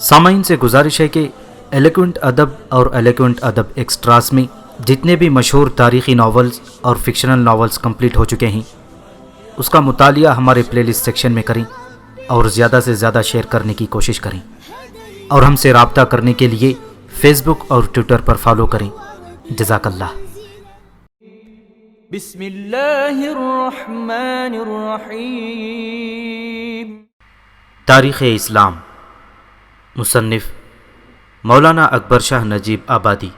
سامعین سے گزارش ہے کہ ایلیکوینٹ ادب اور ایلیکوینٹ ادب ایکسٹراس میں جتنے بھی مشہور تاریخی ناولز اور فکشنل ناولز کمپلیٹ ہو چکے ہیں اس کا مطالعہ ہمارے پلے لسٹ سیکشن میں کریں اور زیادہ سے زیادہ شیئر کرنے کی کوشش کریں، اور ہم سے رابطہ کرنے کے لیے فیس بک اور ٹویٹر پر فالو کریں۔ جزاک اللہ۔ بسم اللہ الرحمن الرحیم۔ تاریخ اسلام، مصنف مولانا اکبر شاہ نجیب آبادی۔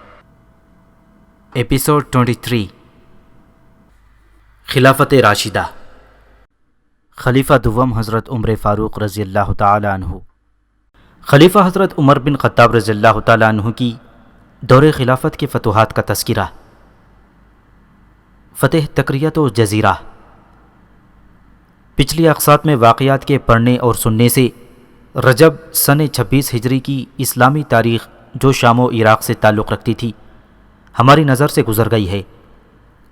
ایپیسوڈ 23، خلافت راشدہ، خلیفہ دوم حضرت عمر فاروق رضی اللہ تعالی عنہ۔ خلیفہ حضرت عمر بن خطاب رضی اللہ تعالی عنہ کی دور خلافت کے فتوحات کا تذکرہ۔ فتح تکریت و جزیرہ۔ پچھلی اقساط میں واقعات کے پڑھنے اور سننے سے رجب سن 26 ہجری کی اسلامی تاریخ جو شام و عراق سے تعلق رکھتی تھی ہماری نظر سے گزر گئی ہے۔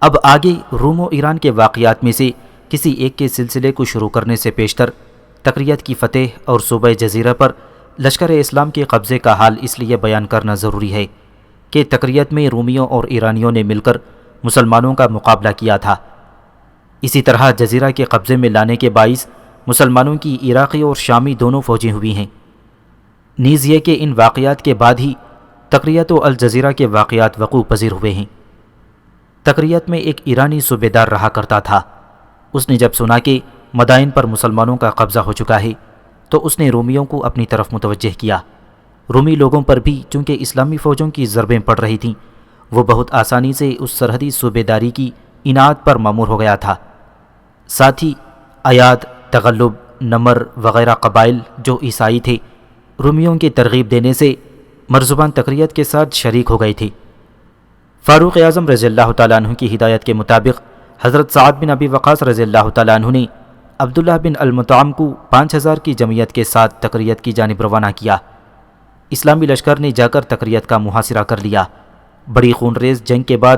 اب آگے روم و ایران کے واقعات میں سے کسی ایک کے سلسلے کو شروع کرنے سے پیشتر تکریت کی فتح اور صوبہ جزیرہ پر لشکر اسلام کے قبضے کا حال اس لیے بیان کرنا ضروری ہے کہ تکریت میں رومیوں اور ایرانیوں نے مل کر مسلمانوں کا مقابلہ کیا تھا۔ اسی طرح جزیرہ کے قبضے میں لانے کے باعث مسلمانوں کی عراقی اور شامی دونوں فوجیں ہوئی ہیں۔ نیز یہ کہ ان واقعات کے بعد ہی تکریت و الجزیرہ کے واقعات وقوع پذیر ہوئے ہیں۔ تکریت میں ایک ایرانی صوبیدار رہا کرتا تھا۔ اس نے جب سنا کہ مدائن پر مسلمانوں کا قبضہ ہو چکا ہے تو اس نے رومیوں کو اپنی طرف متوجہ کیا۔ رومی لوگوں پر بھی چونکہ اسلامی فوجوں کی ضربیں پڑ رہی تھیں، وہ بہت آسانی سے اس سرحدی صوبیداری کی اناعت پر مامور ہو گیا تھا۔ ساتھ ہی ایاد، تغلب، نمر وغیرہ قبائل جو عیسائی تھے رومیوں کی ترغیب دینے سے مرزبان تکریت کے ساتھ شریک ہو گئے تھے۔ فاروق اعظم رضی اللہ تعالیٰ عنہ کی ہدایت کے مطابق حضرت سعد بن ابی وقاص رضی اللہ تعالیٰ عنہ نے عبداللہ بن المطعم کو 5000 کی جمعیت کے ساتھ تکریت کی جانب روانہ کیا۔ اسلامی لشکر نے جا کر تکریت کا محاصرہ کر لیا۔ بڑی خونریز جنگ کے بعد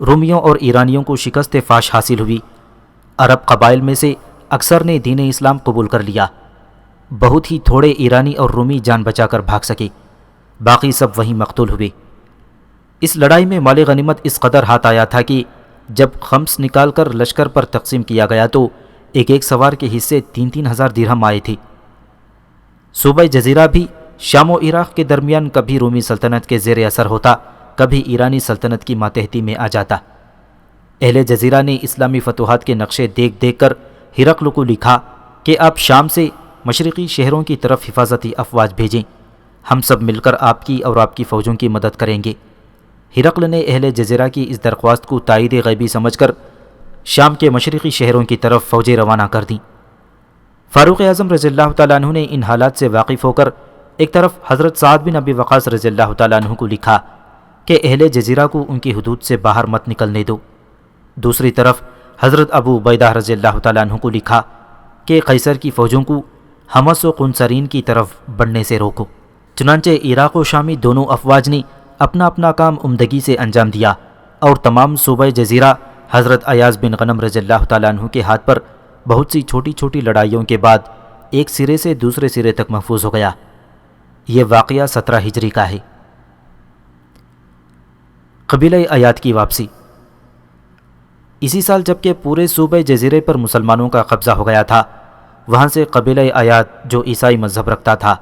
رومیوں اور ایرانیوں کو شکست فاش حاصل ہوئی۔ عرب قبائل میں سے اکثر نے دین اسلام قبول کر لیا۔ بہت ہی تھوڑے ایرانی اور رومی جان بچا کر بھاگ سکے، باقی سب وہیں مقتول ہوئے۔ اس لڑائی میں مال غنیمت اس قدر ہاتھ آیا تھا کہ جب خمس نکال کر لشکر پر تقسیم کیا گیا تو ایک سوار کے حصے 3-3 ہزار درہم آئے تھے۔ صوبہ جزیرہ بھی شام و عراق کے درمیان کبھی رومی سلطنت کے زیر اثر ہوتا، کبھی ایرانی سلطنت کی ماتحتی میں آ جاتا۔ اہل جزیرہ نے اسلامی فتوحات کے نقشے دیکھ دیکھ کر ہرقل کو لکھا کہ آپ شام سے مشرقی شہروں کی طرف حفاظتی افواج بھیجیں، ہم سب مل کر آپ کی اور آپ کی فوجوں کی مدد کریں گے۔ ہرقل نے اہل جزیرہ کی اس درخواست کو تائید غیبی سمجھ کر شام کے مشرقی شہروں کی طرف فوجیں روانہ کر دیں۔ فاروق اعظم رضی اللہ تعالیٰ عنہ نے ان حالات سے واقف ہو کر ایک طرف حضرت سعد بن ابی وقاص رضی اللہ تعالیٰ عنہ کو لکھا کہ اہل جزیرہ کو ان کی حدود سے باہر مت نکلنے دو۔ دوسری طرف حضرت ابو عبیدہ رضی اللہ تعالیٰ عنہ کو لکھا کہ قیصر کی فوجوں کو حمص و قنصرین کی طرف بڑھنے سے روکو۔ چنانچہ عراق و شامی دونوں افواج نے اپنا اپنا کام عمدگی سے انجام دیا اور تمام صوبہ جزیرہ حضرت ایاز بن غنم رضی اللہ تعالیٰ عنہ کے ہاتھ پر بہت سی چھوٹی چھوٹی لڑائیوں کے بعد ایک سرے سے دوسرے سرے تک محفوظ ہو گیا۔ یہ واقعہ 17 ہجری کا ہے۔ قبیلہ ایاد کی واپسی۔ اسی سال جبکہ پورے صوبہ جزیرے پر مسلمانوں کا قبضہ ہو گیا تھا، وہاں سے قبیلہ ایاد جو عیسائی مذہب رکھتا تھا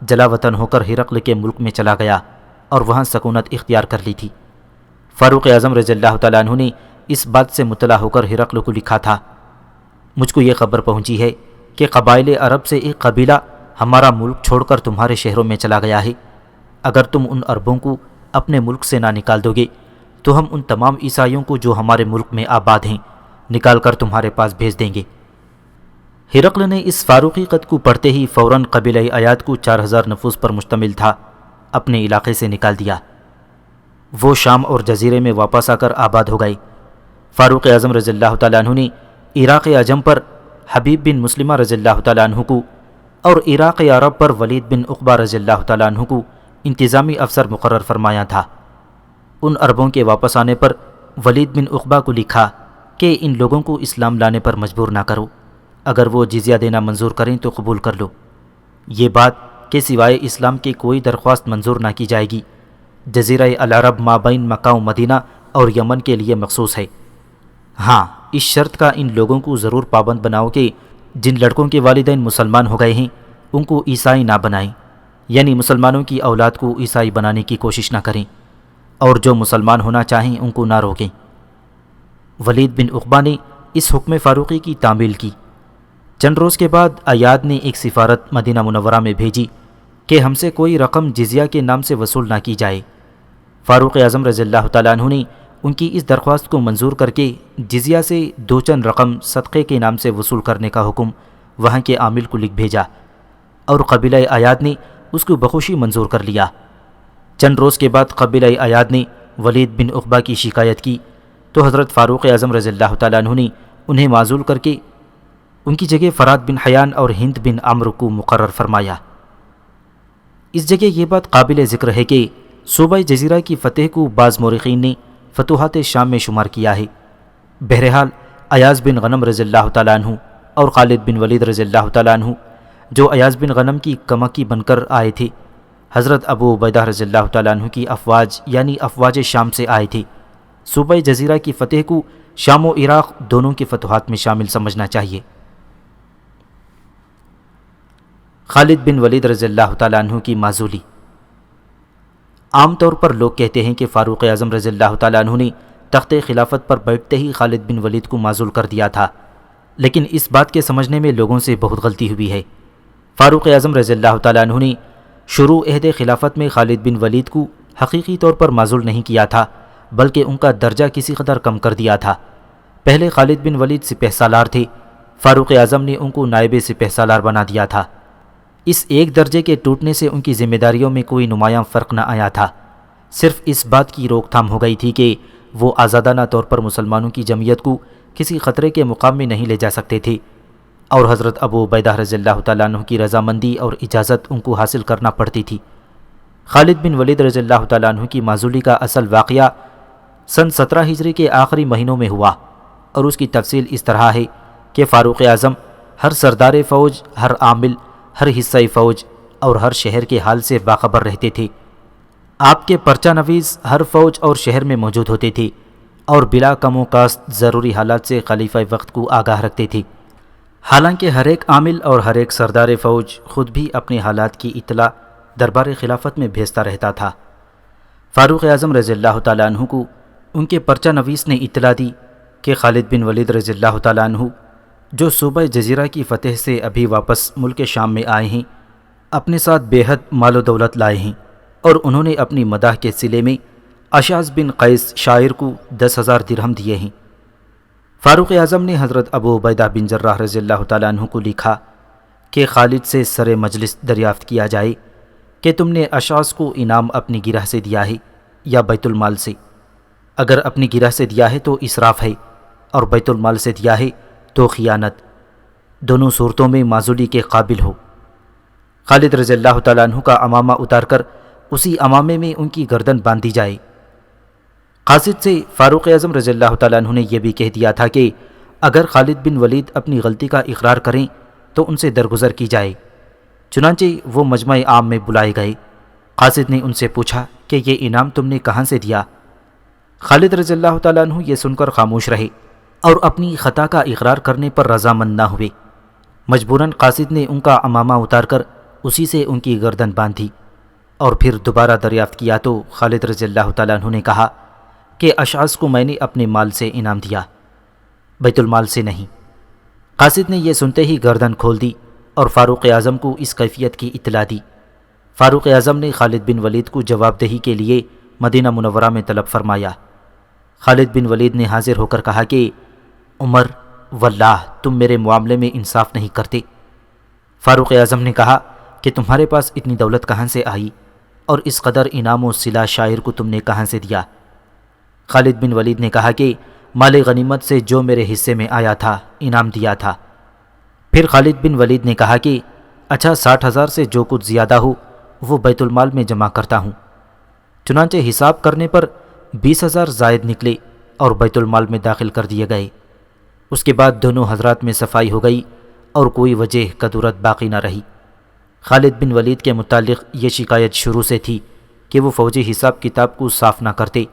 جلا وطن ہو کر ہرقل کے ملک میں چلا گیا اور وہاں سکونت اختیار کر لی تھی۔ فاروق اعظم رضی اللہ تعالیٰ عنہ نے اس بات سے مطلع ہو کر ہرقل کو لکھا تھا، مجھ کو یہ خبر پہنچی ہے کہ قبائل عرب سے ایک قبیلہ ہمارا ملک چھوڑ کر تمہارے شہروں میں چلا گیا ہے۔ اگر تم ان عربوں کو اپنے ملک سے نہ نکال دو گے تو ہم ان تمام عیسائیوں کو جو ہمارے ملک میں آباد ہیں نکال کر تمہارے پاس بھیج دیں گے۔ ہرقل نے اس فاروقی خط کو پڑھتے ہی فوراً قبیلہ ایاد کو 4000 نفوس پر مشتمل تھا اپنے علاقے سے نکال دیا۔ وہ شام اور جزیرے میں واپس آ کر آباد ہو گئے۔ فاروق اعظم رضی اللہ تعالیٰ عنہ نے عراق عجم پر حبیب بن مسلمہ رضی اللہ تعالیٰ عنہ کو اور عراق عرب پر ولید بن عقبہ رضی اللہ تعالیٰ عنہ کو انتظامی افسر مقرر فرمایا تھا۔ ان عربوں کے واپس آنے پر ولید بن عقبہ کو لکھا کہ ان لوگوں کو اسلام لانے پر مجبور نہ کرو، اگر وہ جزیہ دینا منظور کریں تو قبول کر لو۔ یہ بات کہ سوائے اسلام کے کوئی درخواست منظور نہ کی جائے گی۔ جزیرہ العرب مابین مکہ و مدینہ اور یمن کے لیے مخصوص ہے۔ ہاں، اس شرط کا ان لوگوں کو ضرور پابند بناؤ کہ جن لڑکوں کے والدین مسلمان ہو گئے ہیں ان کو عیسائی نہ بنائیں، یعنی مسلمانوں کی اولاد کو عیسائی بنانے کی کوشش نہ کریں، اور جو مسلمان ہونا چاہیں ان کو نہ روکیں۔ ولید بن عقبہ نے اس حکم فاروقی کی تعمیل کی۔ چند روز کے بعد ایاد نے ایک سفارت مدینہ منورہ میں بھیجی کہ ہم سے کوئی رقم جزیہ کے نام سے وصول نہ کی جائے۔ فاروق اعظم رضی اللہ تعالیٰ عنہ نے ان کی اس درخواست کو منظور کر کے جزیہ سے دو چند رقم صدقے کے نام سے وصول کرنے کا حکم وہاں کے عامل کو لکھ بھیجا، اور قبیلہ ایاد نے اس کو بخوشی منظور کر لیا۔ چند روز کے بعد قبیلہ ایاد نے ولید بن عقبہ کی شکایت کی تو حضرت فاروق اعظم رضی اللہ تعالیٰ عنہ نے انہیں معزول کر کے ان کی جگہ فرات بن حیان اور ہند بن عمرو کو مقرر فرمایا۔ اس جگہ یہ بات قابل ذکر ہے کہ صوبہ جزیرہ کی فتح کو بعض مورخین نے فتوحات شام میں شمار کیا ہے۔ بہرحال ایاز بن غنم رضی اللہ تعالیٰ عنہ اور خالد بن ولید رضی اللہ تعالیٰ عنہ جو ایاز بن غنم کی کمکی بن کر آئے تھے، حضرت ابو عبیدہ رضی اللہ تعالیٰ عنہ کی افواج یعنی افواج شام سے آئے تھے۔ صوبہ جزیرہ کی فتح کو شام و عراق دونوں کی فتوحات میں شامل سمجھنا چاہیے۔ خالد بن ولید رضی اللہ تعالیٰ عنہ کی معزولی۔ عام طور پر لوگ کہتے ہیں کہ فاروق اعظم رضی اللہ تعالیٰ عنہ نے تخت خلافت پر بیٹھتے ہی خالد بن ولید کو معزول کر دیا تھا، لیکن اس بات کے سمجھنے میں لوگوں سے بہت غلطی ہوئی ہے۔ فاروق اعظم رضی اللہ تعالیٰ عنہ نے شروع عہد خلافت میں خالد بن ولید کو حقیقی طور پر معزول نہیں کیا تھا، بلکہ ان کا درجہ کسی قدر کم کر دیا تھا۔ پہلے خالد بن ولید سپہ سالار تھے، فاروق اعظم نے ان کو نائب سپہ سالار بنا دیا تھا۔ اس ایک درجے کے ٹوٹنے سے ان کی ذمہ داریوں میں کوئی نمایاں فرق نہ آیا تھا، صرف اس بات کی روک تھام ہو گئی تھی کہ وہ آزادانہ طور پر مسلمانوں کی جمعیت کو کسی خطرے کے مقام میں نہیں لے جا سکتے تھے، اور حضرت ابو عبیدہ رضی اللہ تعالیٰ عنہ کی رضامندی اور اجازت ان کو حاصل کرنا پڑتی تھی۔ خالد بن ولید رضی اللہ تعالیٰ عنہ کی معزولی کا اصل واقعہ سن 17 ہجری کے آخری مہینوں میں ہوا، اور اس کی تفصیل اس طرح ہے کہ فاروق اعظم ہر سردار فوج، ہر عامل، ہر حصہ فوج اور ہر شہر کے حال سے باخبر رہتے تھے۔ آپ کے پرچہ نویس ہر فوج اور شہر میں موجود ہوتے تھے اور بلا کم و کاست ضروری حالات سے خلیفہ وقت کو آگاہ رکھتے تھے۔ حالانکہ ہر ایک عامل اور ہر ایک سردار فوج خود بھی اپنے حالات کی اطلاع دربار خلافت میں بھیجتا رہتا تھا۔ فاروق اعظم رضی اللہ تعالیٰ عنہ کو ان کے پرچہ نویس نے اطلاع دی کہ خالد بن ولید رضی اللہ تعالیٰ عنہ جو صوبہ جزیرہ کی فتح سے ابھی واپس ملک شام میں آئے ہیں، اپنے ساتھ بے حد مال و دولت لائے ہیں، اور انہوں نے اپنی مداح کے صلے میں اشعث بن قیس شاعر کو 10,000 درہم دیے ہیں۔ فاروق اعظم نے حضرت ابو عبیدہ بن جراح رضی اللہ تعالیٰ عنہ کو لکھا کہ خالد سے سر مجلس دریافت کیا جائے کہ تم نے اشعث کو انعام اپنی گرہ سے دیا ہے یا بیت المال سے۔ اگر اپنی گرہ سے دیا ہے تو اسراف ہے، اور بیت المال سے دیا ہے تو خیانت، دونوں صورتوں میں معزولی کے قابل ہو۔ خالد رضی اللہ تعالیٰ عنہ کا عمامہ اتار کر اسی عمامے میں ان کی گردن باندھی جائے۔ قاصد سے فاروق اعظم رضی اللہ تعالیٰ عنہ نے یہ بھی کہہ دیا تھا کہ اگر خالد بن ولید اپنی غلطی کا اقرار کریں تو ان سے درگزر کی جائے۔ چنانچہ وہ مجمع عام میں بلائے گئے۔ قاصد نے ان سے پوچھا کہ یہ انعام تم نے کہاں سے دیا؟ خالد رضی اللہ تعالیٰ عنہ یہ سن کر خاموش رہے اور اپنی خطا کا اقرار کرنے پر رضامند نہ ہوئے۔ مجبوراً قاصد نے ان کا عمامہ اتار کر اسی سے ان کی گردن باندھی، اور پھر دوبارہ دریافت کیا تو خالد رضی اللہ تعالیٰ عنہ نے کہا کہ اشعث کو میں نے اپنے مال سے انعام دیا، بیت المال سے نہیں۔ قاصد نے یہ سنتے ہی گردن کھول دی اور فاروق اعظم کو اس کیفیت کی اطلاع دی۔ فاروق اعظم نے خالد بن ولید کو جواب دہی کے لیے مدینہ منورہ میں طلب فرمایا۔ خالد بن ولید نے حاضر ہو کر کہا کہ عمر، واللہ تم میرے معاملے میں انصاف نہیں کرتے۔ فاروق اعظم نے کہا کہ تمہارے پاس اتنی دولت کہاں سے آئی، اور اس قدر انعام و صلہ شاعر کو تم نے کہاں سے دیا؟ خالد بن ولید نے کہا کہ مال غنیمت سے جو میرے حصے میں آیا تھا انعام دیا تھا۔ پھر خالد بن ولید نے کہا کہ اچھا 60,000 سے جو کچھ زیادہ ہو وہ بیت المال میں جمع کرتا ہوں۔ چنانچہ حساب کرنے پر 20,000 زائد نکلے اور بیت المال میں داخل کر دیے گئے۔ اس کے بعد دونوں حضرات میں صفائی ہو گئی اور کوئی وجہ کدورت باقی نہ رہی۔ خالد بن ولید کے متعلق یہ شکایت شروع سے تھی کہ وہ فوجی حساب کتاب کو صاف نہ کرتے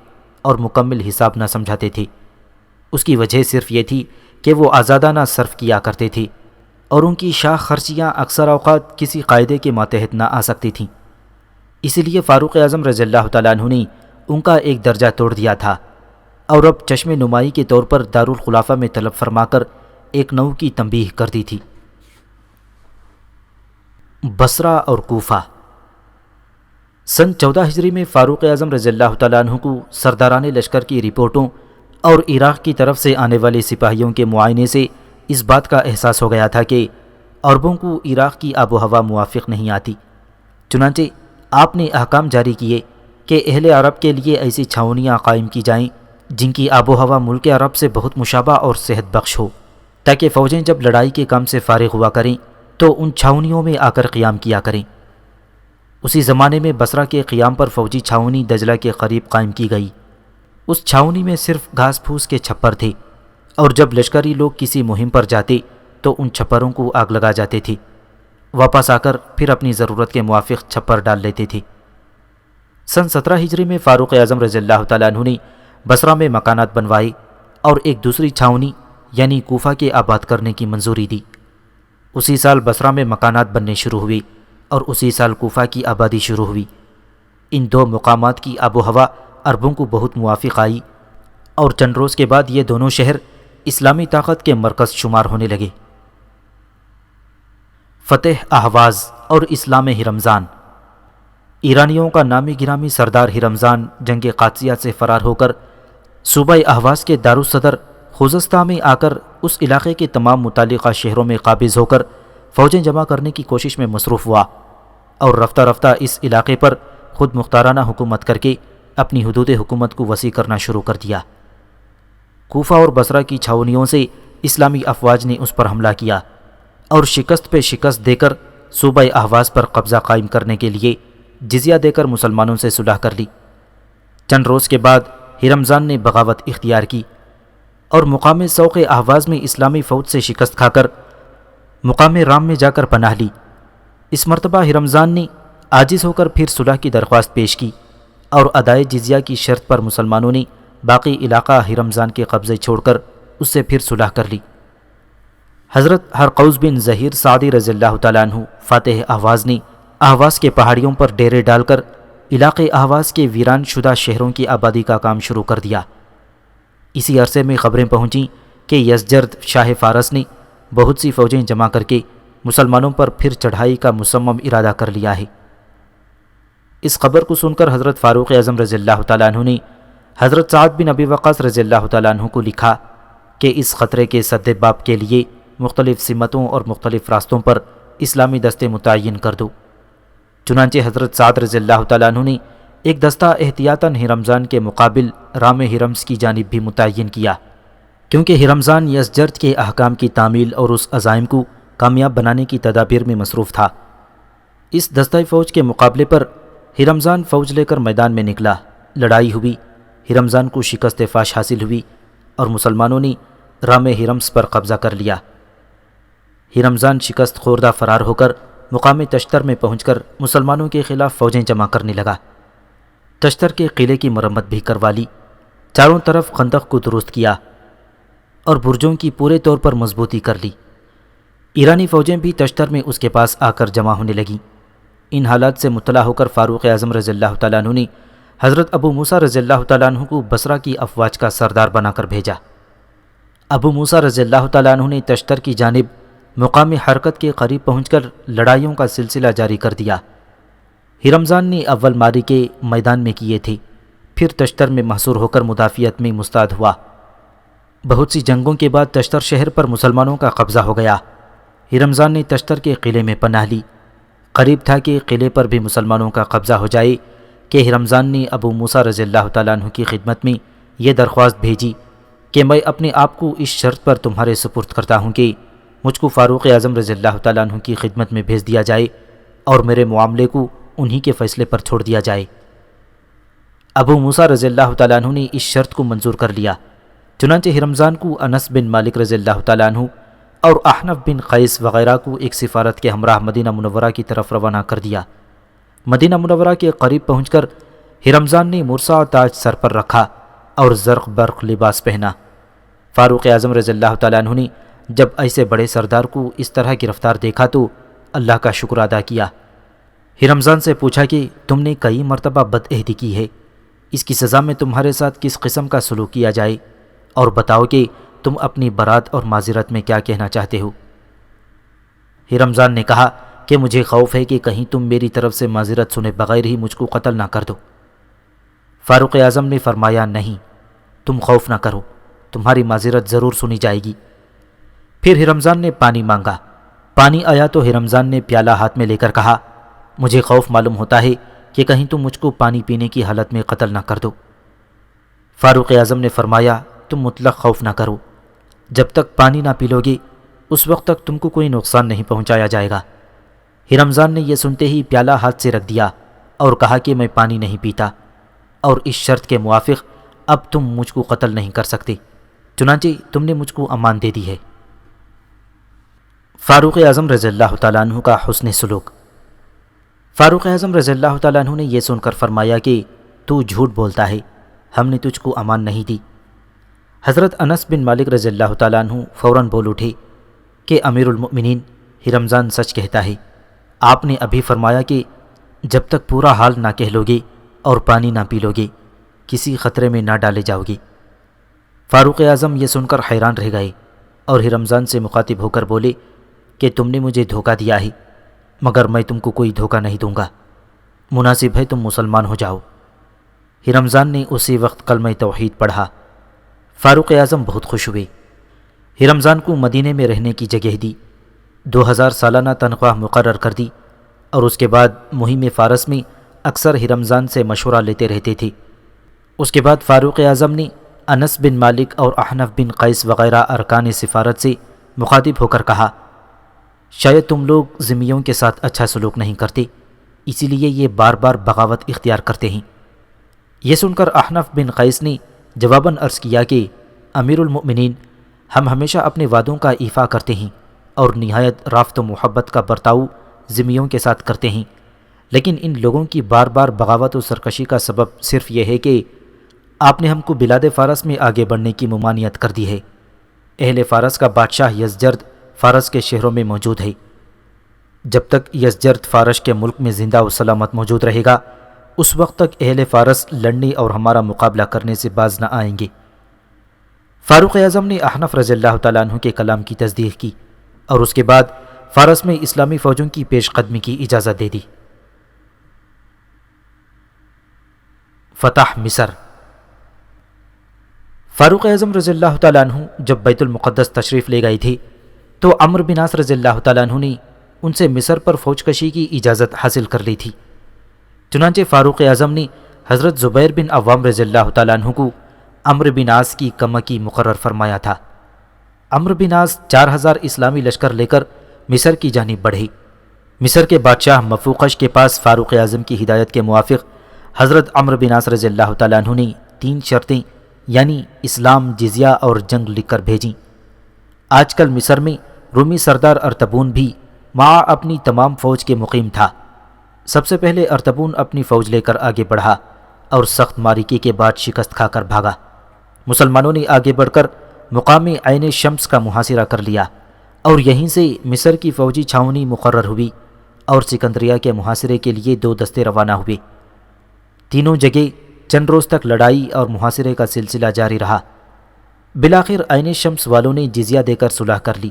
اور مکمل حساب نہ سمجھاتے تھے۔ اس کی وجہ صرف یہ تھی کہ وہ آزادانہ صرف کیا کرتے تھے اور ان کی شاہ خرچیاں اکثر اوقات کسی قاعدے کے ماتحت نہ آ سکتی تھیں۔ اسی لیے فاروق اعظم رضی اللہ تعالیٰ عنہ نے ان کا ایک درجہ توڑ دیا تھا اور اب چشم نمائی کے طور پر دارالخلافہ میں طلب فرما کر ایک نوع کی تنبیہ کر دی تھی۔ بصرہ اور کوفہ۔ سن 14 ہجری میں فاروق اعظم رضی اللہ تعالیٰ عنہ کو سرداران لشکر کی رپورٹوں اور عراق کی طرف سے آنے والے سپاہیوں کے معائنے سے اس بات کا احساس ہو گیا تھا کہ عربوں کو عراق کی آب و ہوا موافق نہیں آتی۔ چنانچہ آپ نے احکام جاری کیے کہ اہل عرب کے لیے ایسی چھاؤنیاں قائم کی جائیں جن کی آب و ہوا ملک عرب سے بہت مشابہ اور صحت بخش ہو، تاکہ فوجیں جب لڑائی کے کام سے فارغ ہوا کریں تو ان چھاؤنیوں میں آ کر قیام کیا کریں۔ اسی زمانے میں بصرہ کے قیام پر فوجی چھاؤنی دجلہ کے قریب قائم کی گئی۔ اس چھاؤنی میں صرف گھاس پھوس کے چھپر تھے اور جب لشکری لوگ کسی مہم پر جاتے تو ان چھپروں کو آگ لگا جاتے تھے، واپس آ کر پھر اپنی ضرورت کے موافق چھپر ڈال لیتے تھے۔ سن 17 ہجری میں فاروق اعظم رضی اللہ تعالیٰ عنہ نے بصرہ میں مکانات بنوائے اور ایک دوسری چھاؤنی یعنی کوفہ کے آباد کرنے کی منظوری دی۔ اسی سال بصرہ میں مکانات بننے شروع ہوئے اور اسی سال کوفہ کی آبادی شروع ہوئی۔ ان دو مقامات کی آب و ہوا عربوں کو بہت موافق آئی اور چند روز کے بعد یہ دونوں شہر اسلامی طاقت کے مرکز شمار ہونے لگے۔ فتح اہواز اور اسلام ہرمزان۔ ایرانیوں کا نامی گرامی سردار ہرمزان جنگ قادسیہ سے فرار ہو کر صوبہ اہواز کے دارالصدر خوزستان میں آ کر اس علاقے کے تمام متعلقہ شہروں میں قابض ہو کر فوجیں جمع کرنے کی کوشش میں مصروف ہوا اور رفتہ رفتہ اس علاقے پر خود مختارانہ حکومت کر کے اپنی حدود حکومت کو وسیع کرنا شروع کر دیا۔ کوفہ اور بصرہ کی چھاؤنیوں سے اسلامی افواج نے اس پر حملہ کیا اور شکست پہ شکست دے کر صوبہ اہواز پر قبضہ قائم کرنے کے لیے جزیہ دے کر مسلمانوں سے صلح کر لی۔ چند روز کے بعد ہرمزان نے بغاوت اختیار کی اور مقام سوق اہواز میں اسلامی فوج سے شکست کھا کر مقام رام میں جا کر پناہ لی۔ اس مرتبہ ہرمزان نے عاجز ہو کر پھر صلح کی درخواست پیش کی اور ادائے جزیہ کی شرط پر مسلمانوں نے باقی علاقہ ہرمزان کے قبضے چھوڑ کر اس سے پھر صلح کر لی۔ حضرت ہرقوس بن ظہیر سعدی رضی اللہ تعالیٰ عنہ فاتح اہواز نے اہواز کے پہاڑیوں پر ڈیرے ڈال کر علاقے اہواز کے ویران شدہ شہروں کی آبادی کا کام شروع کر دیا۔ اسی عرصے میں خبریں پہنچیں کہ یزجرد شاہ فارس نے بہت سی فوجیں جمع کر کے مسلمانوں پر پھر چڑھائی کا مصمم ارادہ کر لیا ہے۔ اس خبر کو سن کر حضرت فاروق اعظم رضی اللہ تعالیٰ عنہ نے حضرت سعد بن ابی وقاص رضی اللہ تعالیٰ عنہ کو لکھا کہ اس خطرے کے سد باب کے لیے مختلف سمتوں اور مختلف راستوں پر اسلامی دستے متعین کر دو۔ چنانچہ حضرت سعد رضی اللہ تعالیٰ عنہ نے ایک دستہ احتیاطاً ہرمزان کے مقابل رام ہرمز کی جانب بھی متعین کیا، کیونکہ ہرمزان یزجرد کے احکام کی تعمیل اور اس عزائم کو کامیاب بنانے کی تدابیر میں مصروف تھا۔ اس دستہ فوج کے مقابلے پر ہرمزان فوج لے کر میدان میں نکلا، لڑائی ہوئی، ہرمزان کو شکست فاش حاصل ہوئی اور مسلمانوں نے رام ہرمز پر قبضہ کر لیا۔ ہرمزان شکست خوردہ فرار ہو کر مقام تشتر میں پہنچ کر مسلمانوں کے خلاف فوجیں جمع کرنے لگا۔ تشتر کے قلعے کی مرمت بھی کروا لی، چاروں طرف خندق کو درست کیا اور برجوں کی پورے طور پر مضبوطی کر لی۔ ایرانی فوجیں بھی تشتر میں اس کے پاس آ کر جمع ہونے لگیں۔ ان حالات سے مطلع ہو کر فاروق اعظم رضی اللہ تعالیٰ عنہ نے حضرت ابو موسیٰ رضی اللہ تعالیٰ عنہ کو بصرہ کی افواج کا سردار بنا کر بھیجا۔ ابو موسیٰ رضی اللہ تعالیٰ عنہ نے تشتر کی جانب مقام حرکت کے قریب پہنچ کر لڑائیوں کا سلسلہ جاری کر دیا۔ ہرمزان نے اول معرکے میدان میں کیے تھے، پھر تشتر میں محصور ہو کر مدافعت میں مستعد ہوا۔ بہت سی جنگوں کے بعد تشتر شہر پر مسلمانوں کا قبضہ ہو گیا۔ ہرمزان نے تشتر کے قلعے میں پناہ لی۔ قریب تھا کہ قلعے پر بھی مسلمانوں کا قبضہ ہو جائے کہ ہرمزان نے ابو موسیٰ رضی اللہ تعالیٰ عنہ کی خدمت میں یہ درخواست بھیجی کہ میں اپنے آپ کو اس شرط پر تمہارے سپرد کرتا ہوں کہ مجھ کو فاروق اعظم رضی اللہ تعالیٰ عنہ کی خدمت میں بھیج دیا جائے اور میرے معاملے کو انہی کے فیصلے پر چھوڑ دیا جائے۔ ابو موسیٰ رضی اللہ تعالیٰ عنہ نے اس شرط کو منظور کر لیا۔ چنانچہ ہرمزان کو انس بن مالک رضی اللہ تعالیٰ عنہ اور احنف بن قیس وغیرہ کو ایک سفارت کے ہمراہ مدینہ منورہ کی طرف روانہ کر دیا۔ مدینہ منورہ کے قریب پہنچ کر ہرمزان نے مرصع و تاج سر پر رکھا اور زرق برق لباس پہنا۔ فاروق اعظم رضی اللہ تعالیٰ عنہ نے جب ایسے بڑے سردار کو اس طرح گرفتار دیکھا تو اللہ کا شکر ادا کیا۔ ہرمزان سے پوچھا کہ تم نے کئی مرتبہ بدعہدی کی ہے، اس کی سزا میں تمہارے ساتھ کس قسم کا سلوک کیا جائے، اور بتاؤ کہ تم اپنی برات اور معذرت میں کیا کہنا چاہتے ہو۔ ہرمزان نے کہا کہ مجھے خوف ہے کہ کہیں تم میری طرف سے معذرت سنے بغیر ہی مجھ کو قتل نہ کر دو۔ فاروق اعظم نے فرمایا نہیں، تم خوف نہ کرو، تمہاری معذرت ضرور سنی جائے گی۔ پھر ہرمزان نے پانی مانگا، پانی آیا تو ہرمزان نے پیالہ ہاتھ میں لے کر کہا مجھے خوف معلوم ہوتا ہے کہ کہیں تم مجھ کو پانی پینے کی حالت میں قتل نہ کر دو۔ فاروق اعظم نے فرمایا تم مطلق خوف نہ کرو، جب تک پانی نہ پی لو گے اس وقت تک تم کو کوئی نقصان نہیں پہنچایا جائے گا۔ ہرمزان نے یہ سنتے ہی پیالہ ہاتھ سے رکھ دیا اور کہا کہ میں پانی نہیں پیتا، اور اس شرط کے موافق اب تم مجھ کو قتل نہیں کر سکتے، چنانچہ تم نے مجھ کو امان دے دی ہے۔ فاروق اعظم رضی اللہ تعالیٰ عنہ کا حسن سلوک۔ فاروق اعظم رضی اللہ تعالیٰ عنہ نے یہ سن کر فرمایا کہ تو جھوٹ بولتا ہے، ہم نے تجھ کو امان نہیں دی۔ حضرت انس بن مالک رضی اللہ تعالیٰ عنہ فوراً بول اٹھے کہ امیر المؤمنین ہرمزان سچ کہتا ہے، آپ نے ابھی فرمایا کہ جب تک پورا حال نہ کہہ لو گے اور پانی نہ پی لو گے کسی خطرے میں نہ ڈالے جاؤ گے۔ فاروق اعظم یہ سن کر حیران رہ گئے اور ہرمزان سے مخاطب ہو کر بولے کہ تم نے مجھے دھوکہ دیا ہے، مگر میں تم کو کوئی دھوکہ نہیں دوں گا، مناسب ہے تم مسلمان ہو جاؤ۔ ہرمزان نے اسی وقت کلمہ توحید پڑھا۔ فاروق اعظم بہت خوش ہوئے، ہرمزان کو مدینے میں رہنے کی جگہ دی، 2000 سالانہ تنخواہ مقرر کر دی، اور اس کے بعد مہم فارس میں اکثر ہرمزان سے مشورہ لیتے رہتے تھے۔ اس کے بعد فاروق اعظم نے انس بن مالک اور احنف بن قیس وغیرہ ارکان سفارت سے مخاطب ہو کر کہا شاید تم لوگ ذمیوں کے ساتھ اچھا سلوک نہیں کرتے، اسی لیے یہ بار بار بغاوت اختیار کرتے ہیں۔ یہ سن کر احنف بن قیس نے جواباً عرض کیا کہ امیر المؤمنین ہم ہمیشہ اپنے وعدوں کا ایفا کرتے ہیں اور نہایت رافت و محبت کا برتاؤ ذمیوں کے ساتھ کرتے ہیں، لیکن ان لوگوں کی بار بار بغاوت و سرکشی کا سبب صرف یہ ہے کہ آپ نے ہم کو بلاد فارس میں آگے بڑھنے کی ممانعت کر دی ہے۔ اہل فارس کا بادشاہ یزجرد فارس کے شہروں میں موجود ہے، جب تک یزجرد فارس کے ملک میں زندہ و سلامت موجود رہے گا اس وقت تک اہل فارس لڑنے اور ہمارا مقابلہ کرنے سے باز نہ آئیں گے۔ فاروق اعظم نے احنف رضی اللہ تعالیٰ عنہ کے کلام کی تصدیق کی اور اس کے بعد فارس میں اسلامی فوجوں کی پیش قدمی کی اجازت دے دی۔ فتح مصر۔ فاروق اعظم رضی اللہ تعالیٰ عنہ جب بیت المقدس تشریف لے گئے تھے تو عمرو بن عاص رضی اللہ تعالیٰ عنہ نے ان سے مصر پر فوج کشی کی اجازت حاصل کر لی تھی۔ چنانچہ فاروق اعظم نے حضرت زبیر بن عوام رضی اللہ تعالیٰ عنہ کو عمرو بن عاص کی کمکی مقرر فرمایا تھا۔ عمرو بن عاص 4000 اسلامی لشکر لے کر مصر کی جانب بڑھے۔ مصر کے بادشاہ مفوقش کے پاس فاروق اعظم کی ہدایت کے موافق حضرت عمرو بن عاص رضی اللہ تعالیٰ عنہ نے 3 شرطیں یعنی اسلام، جزیہ اور جنگ لکھ کر بھیجیں۔ آج کل مصر میں رومی سردار ارطبون بھی مع اپنی تمام فوج کے مقیم تھا۔ سب سے پہلے ارطبون اپنی فوج لے کر آگے بڑھا اور سخت مارکے کے بعد شکست کھا کر بھاگا۔ مسلمانوں نے آگے بڑھ کر مقام عین شمس کا محاصرہ کر لیا اور یہیں سے مصر کی فوجی چھاؤنی مقرر ہوئی اور سکندریہ کے محاصرے کے لیے 2 دستے روانہ ہوئے۔ تینوں جگہ چند روز تک لڑائی اور محاصرے کا سلسلہ جاری رہا۔ بالآخر عین شمس والوں نے جزیہ دے کر صلح کر لی۔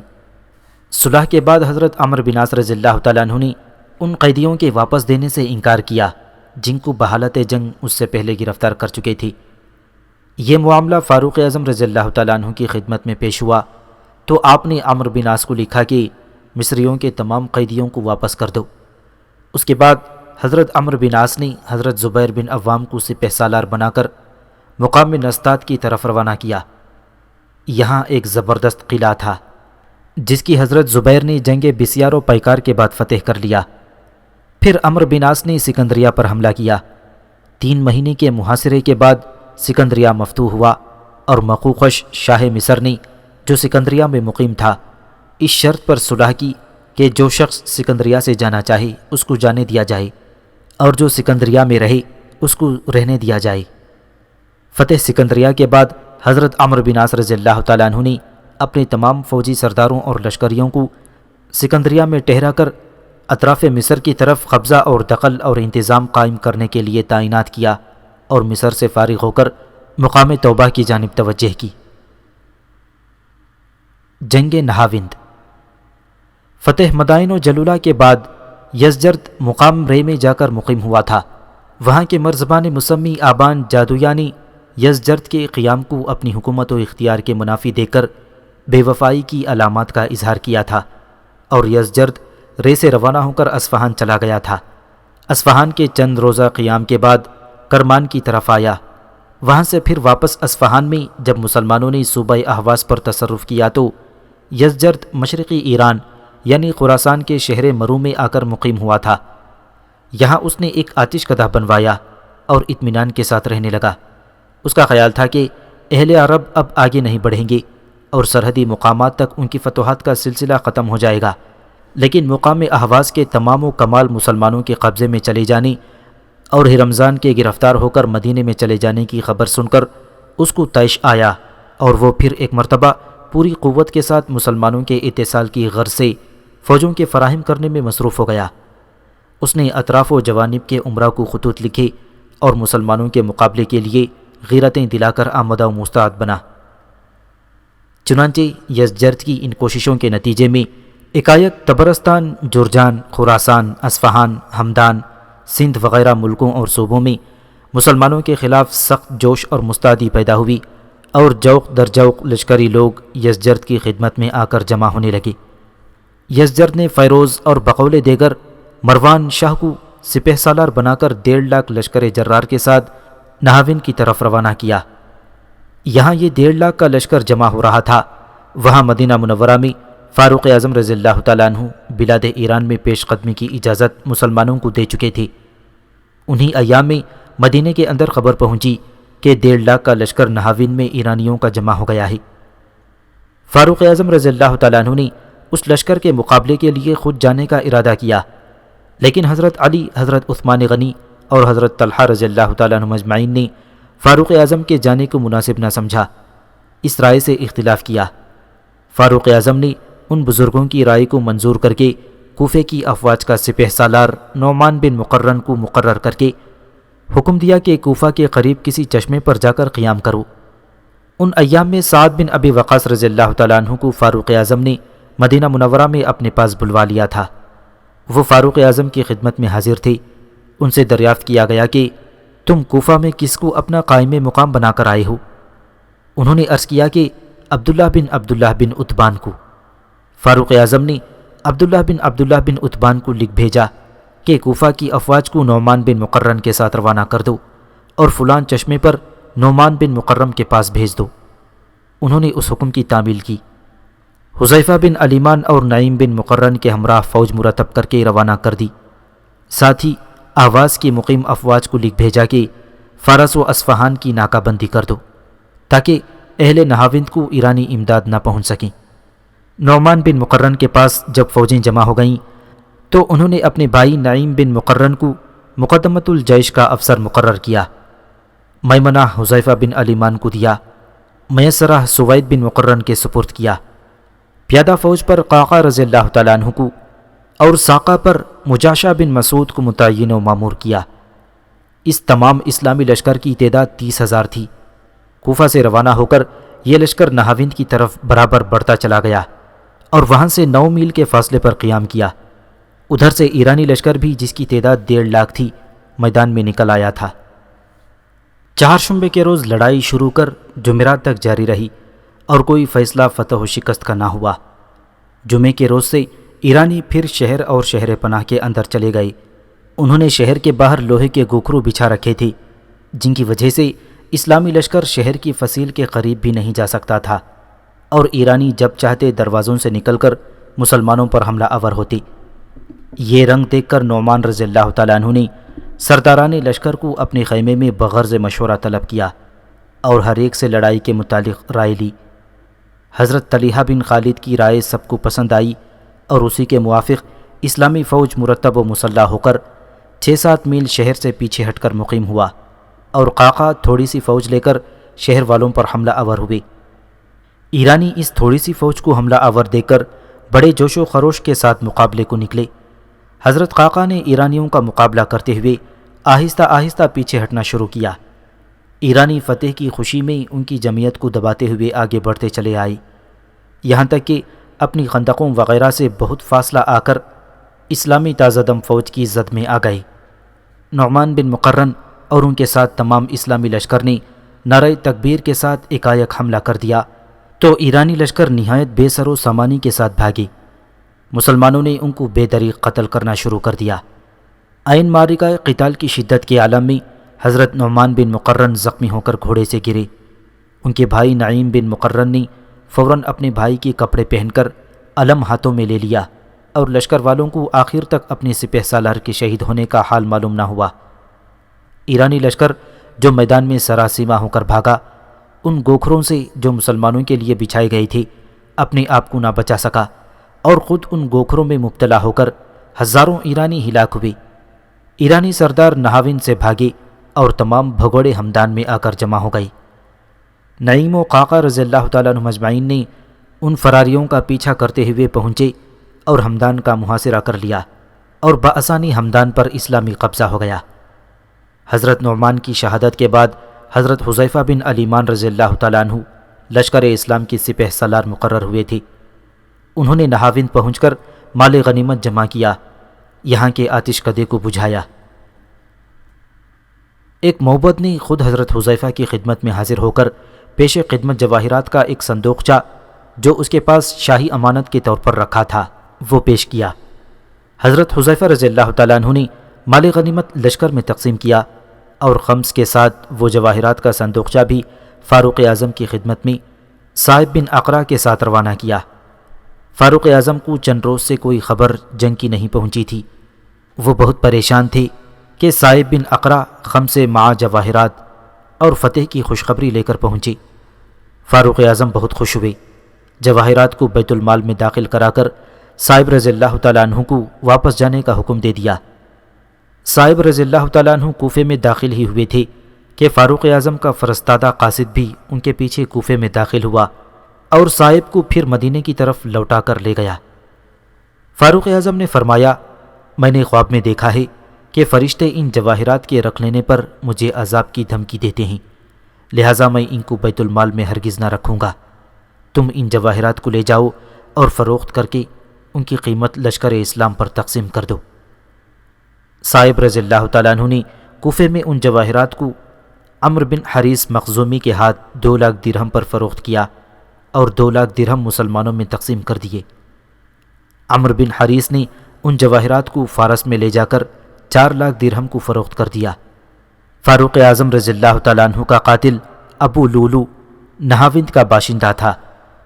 صلح کے بعد حضرت عمرو بن عاص رضی اللہ تعالیٰ عنہ نے ان قیدیوں کے واپس دینے سے انکار کیا جن کو بحالت جنگ اس سے پہلے گرفتار کر چکے تھے۔ یہ معاملہ فاروق اعظم رضی اللہ تعالیٰ عنہ کی خدمت میں پیش ہوا تو آپ نے عمرو بن عاص کو لکھا کہ مصریوں کے تمام قیدیوں کو واپس کر دو۔ اس کے بعد حضرت عمرو بن عاص نے حضرت زبیر بن عوام کو سپہ سالار بنا کر مقام نستاد کی طرف روانہ کیا۔ یہاں ایک زبردست قلعہ تھا جس کی حضرت زبیر نے جنگ بسیار و پیکار کے بعد فتح کر لیا۔ پھر عمرو بن عاص نے سکندریہ پر حملہ کیا۔ 3 مہینے کے محاصرے کے بعد سکندریہ مفتوح ہوا اور مقوقش شاہ مصر نے جو سکندریہ میں مقیم تھا اس شرط پر صلح کی کہ جو شخص سکندریہ سے جانا چاہے اس کو جانے دیا جائے اور جو سکندریہ میں رہے اس کو رہنے دیا جائے۔ فتح سکندریہ کے بعد حضرت عمرو بن عاص رضی اللہ تعالیٰ عنہ نے اپنے تمام فوجی سرداروں اور لشکریوں کو سکندریہ میں ٹھہرا کر اطراف مصر کی طرف قبضہ اور دخل اور انتظام قائم کرنے کے لیے تعینات کیا اور مصر سے فارغ ہو کر مقام توبہ کی جانب توجہ کی۔ جنگ نہاوند۔ فتح مدائن و جلولہ کے بعد یزجرد مقام رے میں جا کر مقیم ہوا تھا۔ وہاں کے مرزبان مسمی آبان جادویا نے یزجرد کے قیام کو اپنی حکومت و اختیار کے منافی دے کر بے وفائی کی علامات کا اظہار کیا تھا اور یزجرد رے سے روانہ ہو کر اصفہان چلا گیا تھا۔ اصفہان کے چند روزہ قیام کے بعد کرمان کی طرف آیا۔ وہاں سے پھر واپس اصفہان میں جب مسلمانوں نے صوبہ اہواز پر تصرف کیا تو یزجرد مشرقی ایران یعنی خراسان کے شہر مرو میں آ کر مقیم ہوا تھا۔ یہاں اس نے ایک آتش کدہ بنوایا اور اطمینان کے ساتھ رہنے لگا۔ اس کا خیال تھا کہ اہل عرب اب آگے نہیں بڑھیں گے اور سرحدی مقامات تک ان کی فتوحات کا سلسلہ ختم ہو جائے گا، لیکن مقام اہواز کے تمام و کمال مسلمانوں کے قبضے میں چلے جانے اور رمضان کے گرفتار ہو کر مدینے میں چلے جانے کی خبر سن کر اس کو طیش آیا اور وہ پھر ایک مرتبہ پوری قوت کے ساتھ مسلمانوں کے اتصال کی غرض سے فوجوں کے فراہم کرنے میں مصروف ہو گیا۔ اس نے اطراف و جوانب کے عمرہ کو خطوط لکھے اور مسلمانوں کے مقابلے کے لیے غیرتیں دلا کر آمادہ و مستعد بنا۔ چنانچہ یزجرد کی ان کوششوں کے نتیجے میں یکایک طبرستان، جرجان، خراسان، اصفہان، ہمدان، سندھ وغیرہ ملکوں اور صوبوں میں مسلمانوں کے خلاف سخت جوش اور مستعدی پیدا ہوئی اور جوق در جوق لشکری لوگ یزجرد کی خدمت میں آ کر جمع ہونے لگے۔ یزجرد نے فیروز اور بقول دیگر مروان شاہ کو سپہ سالار بنا کر 1.5 لاکھ لشکر جرار کے ساتھ نہاوند کی طرف روانہ کیا۔ یہاں یہ 1.5 لاکھ کا لشکر جمع ہو رہا تھا، وہاں مدینہ منورہ میں فاروق اعظم رضی اللہ تعالیٰ عنہ بلاد ایران میں پیش قدمی کی اجازت مسلمانوں کو دے چکے تھے۔ انہی ایام میں مدینے کے اندر خبر پہنچی کہ 1.5 لاکھ کا لشکر نہاوند میں ایرانیوں کا جمع ہو گیا ہے۔ فاروق اعظم رضی اللہ تعالیٰ عنہ نے اس لشکر کے مقابلے کے لیے خود جانے کا ارادہ کیا، لیکن حضرت علی، حضرت عثمان غنی اور حضرت طلحہ رضی اللہ تعالیٰ عنہ مجمعین نے فاروق اعظم کے جانے کو مناسب نہ سمجھا، اس رائے سے اختلاف کیا۔ فاروق اعظم نے ان بزرگوں کی رائے کو منظور کر کے کوفے کی افواج کا سپہ سالار نعمان بن مقرن کو مقرر کر کے حکم دیا کہ کوفہ کے قریب کسی چشمے پر جا کر قیام کرو۔ ان ایام میں سعد بن ابی وقاص رضی اللہ تعالیٰ عنہ کو فاروق اعظم نے مدینہ منورہ میں اپنے پاس بلوا لیا تھا۔ وہ فاروق اعظم کی خدمت میں حاضر تھے۔ ان سے دریافت کیا گیا کہ تم کوفہ میں کس کو اپنا قائم مقام بنا کر آئے ہو؟ انہوں نے عرض کیا کہ عبداللہ بن عتبان کو۔ فاروق اعظم نے عبداللہ بن عتبان کو لکھ بھیجا کہ کوفہ کی افواج کو نعمان بن مقرن کے ساتھ روانہ کر دو اور فلان چشمے پر نعمان بن مقرم کے پاس بھیج دو۔ انہوں نے اس حکم کی تعمیل کی۔ حذیفہ بن علیمان اور نعیم بن مقرن کے ہمراہ فوج مرتب کر کے روانہ کر دی۔ ساتھ ہی آواز کی مقیم افواج کو لکھ بھیجا کہ فارس و اصفہان کی ناکہ بندی کر دو تاکہ اہل نہاوند کو ایرانی امداد نہ پہنچ سکیں۔ نعمان بن مقرن کے پاس جب فوجیں جمع ہو گئیں تو انہوں نے اپنے بھائی نعیم بن مقرن کو مقدمۃ الجیش کا افسر مقرر کیا۔ میمنہ حذیفہ بن علیمان کو دیا، میسرہ سوید بن مقرن کے سپرد کیا۔ پیادہ فوج پر قعقاع رضی اللہ تعالیٰ عنہ کو اور ساقہ پر مجاشع بن مسعود کو متعین و مامور کیا۔ اس تمام اسلامی لشکر کی تعداد 30,000 تھی۔ کوفہ سے روانہ ہو کر یہ لشکر نہاوند کی طرف برابر بڑھتا چلا گیا اور وہاں سے 9 میل کے فاصلے پر قیام کیا۔ ادھر سے ایرانی لشکر بھی جس کی تعداد 1.5 لاکھ تھی میدان میں نکل آیا تھا۔ چہارشنبے کے روز لڑائی شروع کر جمعرات تک جاری رہی اور کوئی فیصلہ فتح و شکست کا نہ ہوا۔ جمعے کے روز سے ایرانی پھر شہر اور شہر پناہ کے اندر چلے گئے۔ انہوں نے شہر کے باہر لوہے کے گوکھرو بچھا رکھے تھے جن کی وجہ سے اسلامی لشکر شہر کی فصیل کے قریب بھی نہیں جا سکتا تھا اور ایرانی جب چاہتے دروازوں سے نکل کر مسلمانوں پر حملہ آور ہوتے۔ یہ رنگ دیکھ کر نعمان رضی اللہ تعالیٰ عنہ نے سرداران لشکر کو اپنے خیمے میں بغرض مشورہ طلب کیا اور ہر ایک سے لڑائی کے متعلق رائے لی۔ حضرت طلحہ بن خالد کی رائے سب کو پسند آئی اور اسی کے موافق اسلامی فوج مرتب و مسلح ہو کر 6-7 میل شہر سے پیچھے ہٹ کر مقیم ہوا اور قاقا تھوڑی سی فوج لے کر شہر والوں پر حملہ آور ہوئے۔ ایرانی اس تھوڑی سی فوج کو حملہ آور دے کر بڑے جوش و خروش کے ساتھ مقابلے کو نکلے۔ حضرت قاقا نے ایرانیوں کا مقابلہ کرتے ہوئے آہستہ آہستہ پیچھے ہٹنا شروع کیا۔ ایرانی فتح کی خوشی میں ان کی جمعیت کو دباتے ہوئے آگے بڑھتے چلے آئے، یہاں تک کہ اپنی خندقوں وغیرہ سے بہت فاصلہ آ کر اسلامی تازہ دم فوج کی زد میں آ گئے۔ نعمان بن مقرن اور ان کے ساتھ تمام اسلامی لشکر نے نعرہ تکبیر کے ساتھ ایکایک حملہ کر دیا تو ایرانی لشکر نہایت بے سر و سامانی کے ساتھ بھاگے۔ مسلمانوں نے ان کو بے دریغ قتل کرنا شروع کر دیا۔ عین معرکہ قتال کی شدت کے عالم میں حضرت نعمان بن مقرن زخمی ہو کر گھوڑے سے گرے۔ ان کے بھائی نعیم بن مقرن نے فوراً اپنے بھائی کے کپڑے پہن کر علم ہاتھوں میں لے لیا اور لشکر والوں کو آخر تک اپنے سپہ سالار کے شہید ہونے کا حال معلوم نہ ہوا۔ ایرانی لشکر جو میدان میں سراسیمہ ہو کر بھاگا، ان گوکھروں سے جو مسلمانوں کے لیے بچھائے گئے تھے اپنے آپ کو نہ بچا سکا اور خود ان گوکھروں میں مبتلا ہو کر ہزاروں ایرانی ہلاک ہوئے۔ ایرانی سردار نہاوند سے بھاگے اور تمام بھگوڑے ہمدان میں آ کر جمع ہو گئے۔ نعیم و قاقا رضی اللہ تعالیٰ عنہم اجمعین نے ان فراریوں کا پیچھا کرتے ہوئے پہنچے اور ہمدان کا محاصرہ کر لیا اور بآسانی ہمدان پر اسلامی قبضہ ہو گیا۔ حضرت نعمان کی شہادت کے بعد حضرت حذیفہ بن الیمان رضی اللہ تعالیٰ عنہ لشکر اسلام کی سپہ سالار مقرر ہوئے تھے۔ انہوں نے نہاوند پہنچ کر مال غنیمت جمع کیا، یہاں کے آتش کدے کو بجھایا۔ ایک موبد نے خود حضرت حذیفہ کی خدمت میں حاضر ہو کر پیش خدمت جواہرات کا ایک صندوقچہ جو اس کے پاس شاہی امانت کے طور پر رکھا تھا وہ پیش کیا۔ حضرت حذیفہ رضی اللہ تعالیٰ عنہ نے مال غنیمت لشکر میں تقسیم کیا اور خمس کے ساتھ وہ جواہرات کا صندوقچہ بھی فاروق اعظم کی خدمت میں صائب بن اقرا کے ساتھ روانہ کیا۔ فاروق اعظم کو چند روز سے کوئی خبر جنگ کی نہیں پہنچی تھی۔ وہ بہت پریشان تھے کہ صائب بن اقرا خمس مع جواہرات اور فتح کی خوشخبری لے کر پہنچے۔ فاروق اعظم بہت خوش ہوئے، جواہرات کو بیت المال میں داخل کرا کر صائب رضی اللہ تعالیٰ عنہ کو واپس جانے کا حکم دے دیا۔ صائب رضی اللہ تعالیٰ عنہ کوفے میں داخل ہی ہوئے تھے کہ فاروق اعظم کا فرستادہ قاصد بھی ان کے پیچھے کوفے میں داخل ہوا اور صائب کو پھر مدینے کی طرف لوٹا کر لے گیا۔ فاروق اعظم نے فرمایا، میں نے خواب میں دیکھا ہے کہ فرشتے ان جواہرات کے رکھ لینے پر مجھے عذاب کی دھمکی دیتے ہیں، لہٰذا میں ان کو بیت المال میں ہرگز نہ رکھوں گا۔ تم ان جواہرات کو لے جاؤ اور فروخت کر کے ان کی قیمت لشکر اسلام پر تقسیم کر دو۔ صائب رضی اللہ تعالیٰ عنہ نے کوفے میں ان جواہرات کو عمرو بن حریث مخزومی کے ہاتھ 2 لاکھ درہم پر فروخت کیا اور 2 لاکھ درہم مسلمانوں میں تقسیم کر دیے۔ عمرو بن حریث نے ان جواہرات کو فارس میں لے جا کر 4 لاکھ درہم کو فروخت کر دیا۔ فاروق اعظم رضی اللہ تعالیٰ عنہ کا قاتل ابو لولو نہاوند کا باشندہ تھا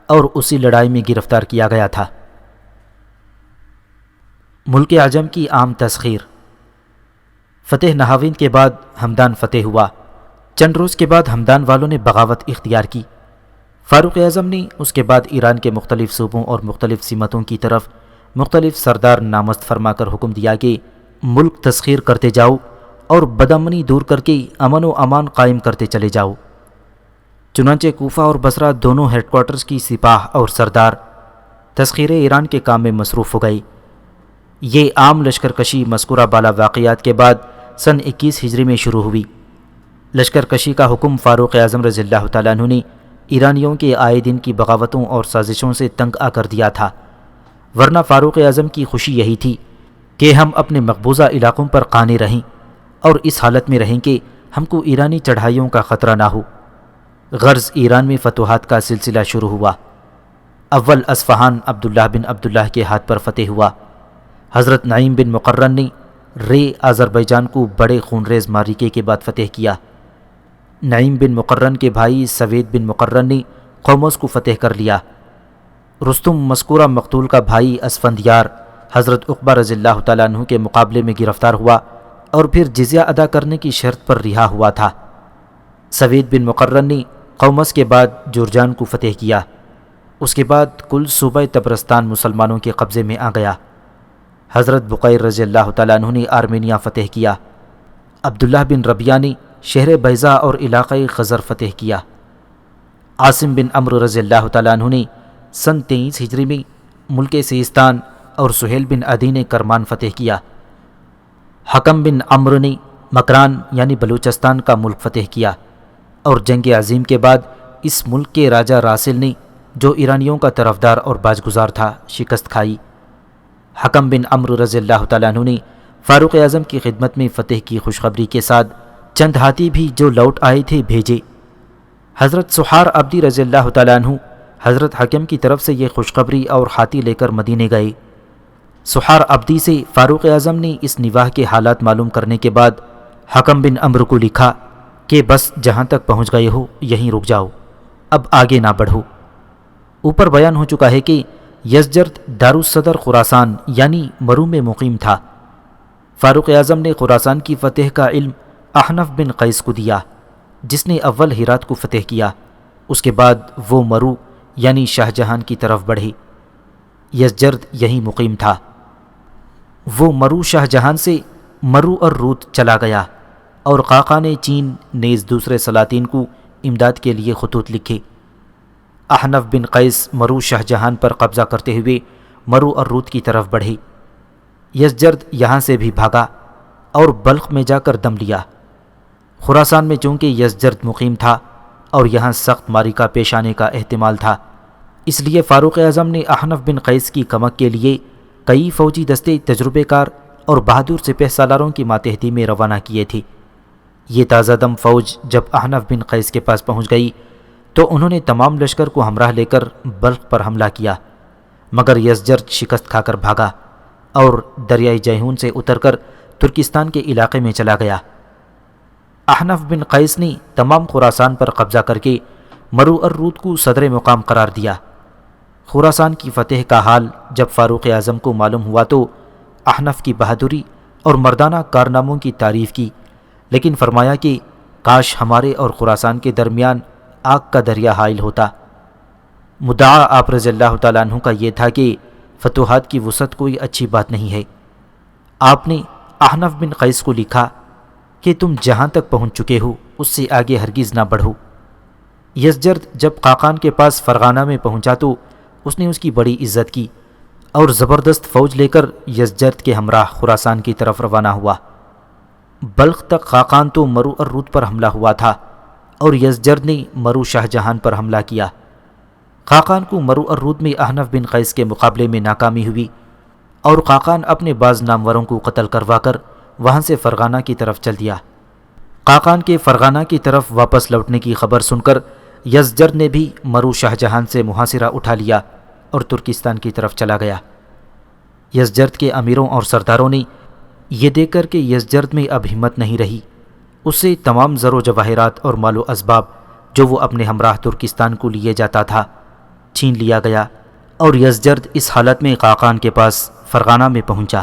اور اسی لڑائی میں گرفتار کیا گیا تھا۔ ملک عجم کی عام تسخیر۔ فتح نہاوند کے بعد ہمدان فتح ہوا۔ چند روز کے بعد ہمدان والوں نے بغاوت اختیار کی۔ فاروق اعظم نے اس کے بعد ایران کے مختلف صوبوں اور مختلف سمتوں کی طرف مختلف سردار نامزد فرما کر حکم دیا کہ ملک تسخیر کرتے جاؤ اور بدامنی دور کر کے امن و امان قائم کرتے چلے جاؤ۔ چنانچہ کوفہ اور بصرہ دونوں ہیڈ کوارٹرز کی سپاہ اور سردار تسخیر ایران کے کام میں مصروف ہو گئے۔ یہ عام لشکرکشی مذکورہ بالا واقعات کے بعد سن 21 ہجری میں شروع ہوئی۔ لشکرکشی کا حکم فاروق اعظم رضی اللہ تعالیٰ عنہ نے ایرانیوں کے آئے دن کی بغاوتوں اور سازشوں سے تنگ آ کر دیا تھا، ورنہ فاروق اعظم کی خوشی یہی تھی کہ ہم اپنے مقبوضہ علاقوں پر قانے رہیں اور اس حالت میں رہیں کہ ہم کو ایرانی چڑھائیوں کا خطرہ نہ ہو۔ غرض ایران میں فتوحات کا سلسلہ شروع ہوا۔ اول اصفہان عبداللہ بن عبداللہ کے ہاتھ پر فتح ہوا۔ حضرت نعیم بن مقرن نے رے آذربائیجان کو بڑے خونریز معرکے کے بعد فتح کیا۔ نعیم بن مقرن کے بھائی سوید بن مقرن نے قومس کو فتح کر لیا۔ رستم مذکورہ مقتول کا بھائی اسفندیار حضرت عقبہ رضی اللہ تعالیٰ عنہ کے مقابلے میں گرفتار ہوا اور پھر جزیہ ادا کرنے کی شرط پر رہا ہوا تھا۔ سوید بن مقرن نے قومس کے بعد جورجان کو فتح کیا۔ اس کے بعد کل صوبہ طبرستان مسلمانوں کے قبضے میں آ گیا۔ حضرت بقیر رضی اللہ تعالیٰ عنہ نے آرمینیا فتح کیا۔ عبداللہ بن ربیعہ نے شہر بیضا اور علاقۂ خزر فتح کیا۔ عاصم بن عمرو رضی اللہ تعالیٰ عنہ نے سن 23 ہجری میں ملک سیستان اور سہیل بن عدی نے کرمان فتح کیا۔ حکم بن عمرو نے مکران یعنی بلوچستان کا ملک فتح کیا، اور جنگ عظیم کے بعد اس ملک کے راجہ راسل نے جو ایرانیوں کا طرفدار اور باجگزار تھا شکست کھائی۔ حکم بن عمرو رضی اللہ تعالیٰ عنہ نے فاروق اعظم کی خدمت میں فتح کی خوشخبری کے ساتھ چند ہاتھی بھی جو لوٹ آئے تھے بھیجے۔ حضرت سحار عبدی رضی اللہ تعالیٰ عنہ حضرت حکم کی طرف سے یہ خوشخبری اور ہاتھی لے کر مدینے گئے۔ سحار عبدی سے فاروق اعظم نے اس نواح کے حالات معلوم کرنے کے بعد حکم بن عمرو کو لکھا کہ بس جہاں تک پہنچ گئے ہو یہیں رک جاؤ، اب آگے نہ بڑھو۔ اوپر بیان ہو چکا ہے کہ یزجرد دارالصدر خراسان یعنی مرو میں مقیم تھا۔ فاروق اعظم نے خراسان کی فتح کا علم احنف بن قیس کو دیا، جس نے اول ہرات کو فتح کیا۔ اس کے بعد وہ مرو یعنی شاہجہان کی طرف بڑھے۔ یزجرد یہیں مقیم تھا۔ وہ مرو شاہجہان سے مرو اور روت چلا گیا، اور خاقان چین نیز دوسرے سلاطین کو امداد کے لیے خطوط لکھے۔ احنف بن قیس مرو شاہجہان پر قبضہ کرتے ہوئے مرو اور روت کی طرف بڑھے۔ یزجرد یہاں سے بھی بھاگا اور بلخ میں جا کر دم لیا۔ خراسان میں چونکہ یزجرد مقیم تھا اور یہاں سخت معرکہ پیش آنے کا احتمال تھا، اس لیے فاروق اعظم نے احنف بن قیس کی کمک کے لیے کئی فوجی دستے تجربے کار اور بہادر سپہ سالاروں کی ماتحتی میں روانہ کیے تھے۔ یہ تازہ دم فوج جب احنف بن قیس کے پاس پہنچ گئی تو انہوں نے تمام لشکر کو ہمراہ لے کر بلخ پر حملہ کیا، مگر یزجرد شکست کھا کر بھاگا اور دریائے جیہون سے اتر کر ترکستان کے علاقے میں چلا گیا۔ احنف بن قیس نے تمام خراسان پر قبضہ کر کے مرو اور روت کو صدر مقام قرار دیا۔ خراسان کی فتح کا حال جب فاروق اعظم کو معلوم ہوا تو احنف کی بہادری اور مردانہ کارناموں کی تعریف کی، لیکن فرمایا کہ کاش ہمارے اور خراسان کے درمیان آگ کا دریا حائل ہوتا۔ مدعا آپ رضی اللہ تعالیٰ عنہ کا یہ تھا کہ فتوحات کی وسعت کوئی اچھی بات نہیں ہے۔ آپ نے احنف بن قیس کو لکھا کہ تم جہاں تک پہنچ چکے ہو اس سے آگے ہرگز نہ بڑھو۔ یزجرد جب خاقان کے پاس فرغانہ میں پہنچا تو اس نے اس کی بڑی عزت کی اور زبردست فوج لے کر یزجرد کے ہمراہ خراسان کی طرف روانہ ہوا۔ بلخ تک خاقان تو مرو اور روت پر حملہ ہوا تھا اور یزجرد نے مرو شاہجہان پر حملہ کیا۔ خاقان کو مرو اور روت میں احنف بن قیس کے مقابلے میں ناکامی ہوئی، اور خاقان اپنے بعض ناموروں کو قتل کروا کر وہاں سے فرغانہ کی طرف چل دیا۔ خاقان کے فرغانہ کی طرف واپس لوٹنے کی خبر سن کر یزجرد نے بھی مرو شاہجہان سے محاصرہ اٹھا لیا اور ترکستان کی طرف چلا گیا۔ یزجرد کے امیروں اور سرداروں نے یہ دیکھ کر کہ یزجرد میں اب ہمت نہیں رہی، اس سے تمام زر و جواہرات اور مال و اسباب جو وہ اپنے ہمراہ ترکستان کو لیے جاتا تھا چھین لیا گیا، اور یزجرد اس حالت میں خاقان کے پاس فرغانہ میں پہنچا۔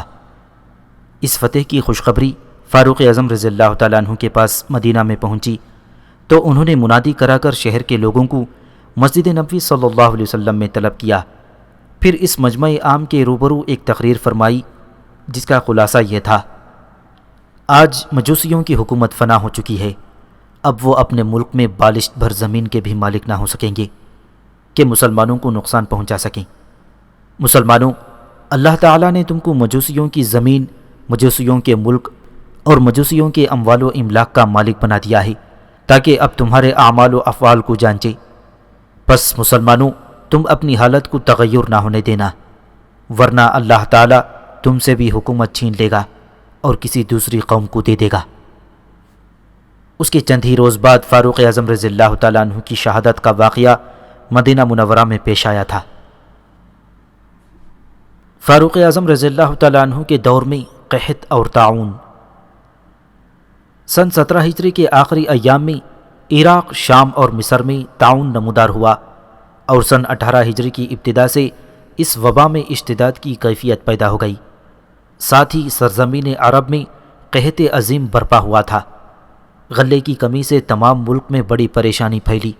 اس فتح کی خوشخبری فاروق اعظم رضی اللہ تعالیٰ عنہ کے پاس مدینہ میں پہنچی تو انہوں نے منادی کرا کر شہر کے لوگوں کو مسجد نبوی صلی اللہ علیہ وسلم میں طلب کیا۔ پھر اس مجمع عام کے روبرو ایک تقریر فرمائی جس کا خلاصہ یہ تھا: آج مجوسیوں کی حکومت فنا ہو چکی ہے، اب وہ اپنے ملک میں بالشت بھر زمین کے بھی مالک نہ ہو سکیں گے کہ مسلمانوں کو نقصان پہنچا سکیں۔ مسلمانوں، اللہ تعالیٰ نے تم کو مجوسیوں کی زمین، مجوسیوں کے ملک اور مجوسیوں کے اموال و املاک کا مالک بنا دیا ہے تاکہ اب تمہارے اعمال و افعال کو جانچے۔ پس مسلمانوں، تم اپنی حالت کو تغیر نہ ہونے دینا، ورنہ اللہ تعالیٰ تم سے بھی حکومت چھین لے گا اور کسی دوسری قوم کو دے دے گا۔ اس کے چند ہی روز بعد فاروق اعظم رضی اللہ تعالیٰ عنہ کی شہادت کا واقعہ مدینہ منورہ میں پیش آیا تھا۔ فاروق اعظم رضی اللہ تعالیٰ عنہ کے دور میں قحط اور طاعون۔ سن 17 ہجری کے آخری ایام میں عراق، شام اور مصر میں طاعون نمودار ہوا، اور سن 18 ہجری کی ابتدا سے اس وبا میں اشتداد کی کیفیت پیدا ہو گئی۔ ساتھ ہی سرزمین عرب میں قحط عظیم برپا ہوا تھا۔ غلے کی کمی سے تمام ملک میں بڑی پریشانی پھیلی۔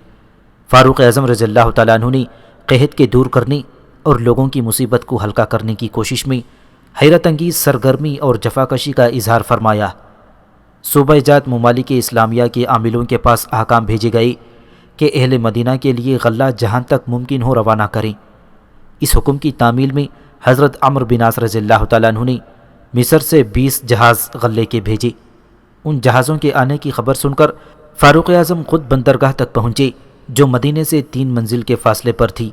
فاروق اعظم رضی اللہ تعالیٰ عنہ نے قحط کے دور کرنے اور لوگوں کی مصیبت کو ہلکا کرنے کی کوشش میں حیرت انگیز سرگرمی اور جفاکشی کا اظہار فرمایا۔ صوبہ جات ممالک اسلامیہ کے عاملوں کے پاس احکام بھیجے گئے کہ اہل مدینہ کے لیے غلہ جہاں تک ممکن ہو روانہ کریں۔ اس حکم کی تعمیل میں حضرت عمرو بن عاص رضی اللہ تعالیٰ عنہ نے مصر سے 20 جہاز غلے کے بھیجے۔ ان جہازوں کے آنے کی خبر سن کر فاروق اعظم خود بندرگاہ تک پہنچے جو مدینے سے 3 منزل کے فاصلے پر تھی۔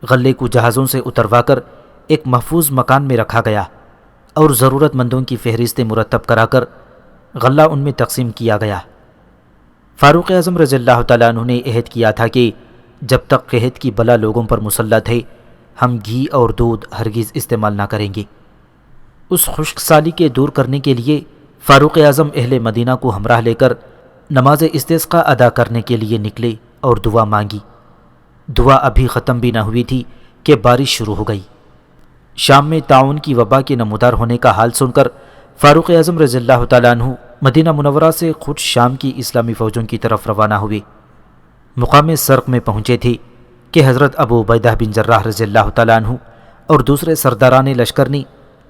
غلے کو جہازوں سے اتروا کر ایک محفوظ مکان میں رکھا گیا اور ضرورت مندوں کی فہرستیں مرتب کرا کر غلہ ان میں تقسیم کیا گیا۔ فاروق اعظم رضی اللہ تعالیٰ عنہ نے عہد کیا تھا کہ جب تک قحط کی بلا لوگوں پر مسلط ہے ہم گھی اور دودھ ہرگز استعمال نہ کریں گے۔ اس خشک سالی کے دور کرنے کے لیے فاروق اعظم اہل مدینہ کو ہمراہ لے کر نماز استسقاء ادا کرنے کے لیے نکلے اور دعا مانگی۔ دعا ابھی ختم بھی نہ ہوئی تھی کہ بارش شروع ہو گئی۔ شام میں طاعون کی وبا کے نمودار ہونے کا حال سن کر فاروق اعظم رضی اللہ تعالیٰ عنہ مدینہ منورہ سے خود شام کی اسلامی فوجوں کی طرف روانہ ہوئے۔ مقام سرق میں پہنچے تھے کہ حضرت ابو عبیدہ بن جراح رضی اللہ تعالیٰ عنہ اور دوسرے سرداران لشکر نے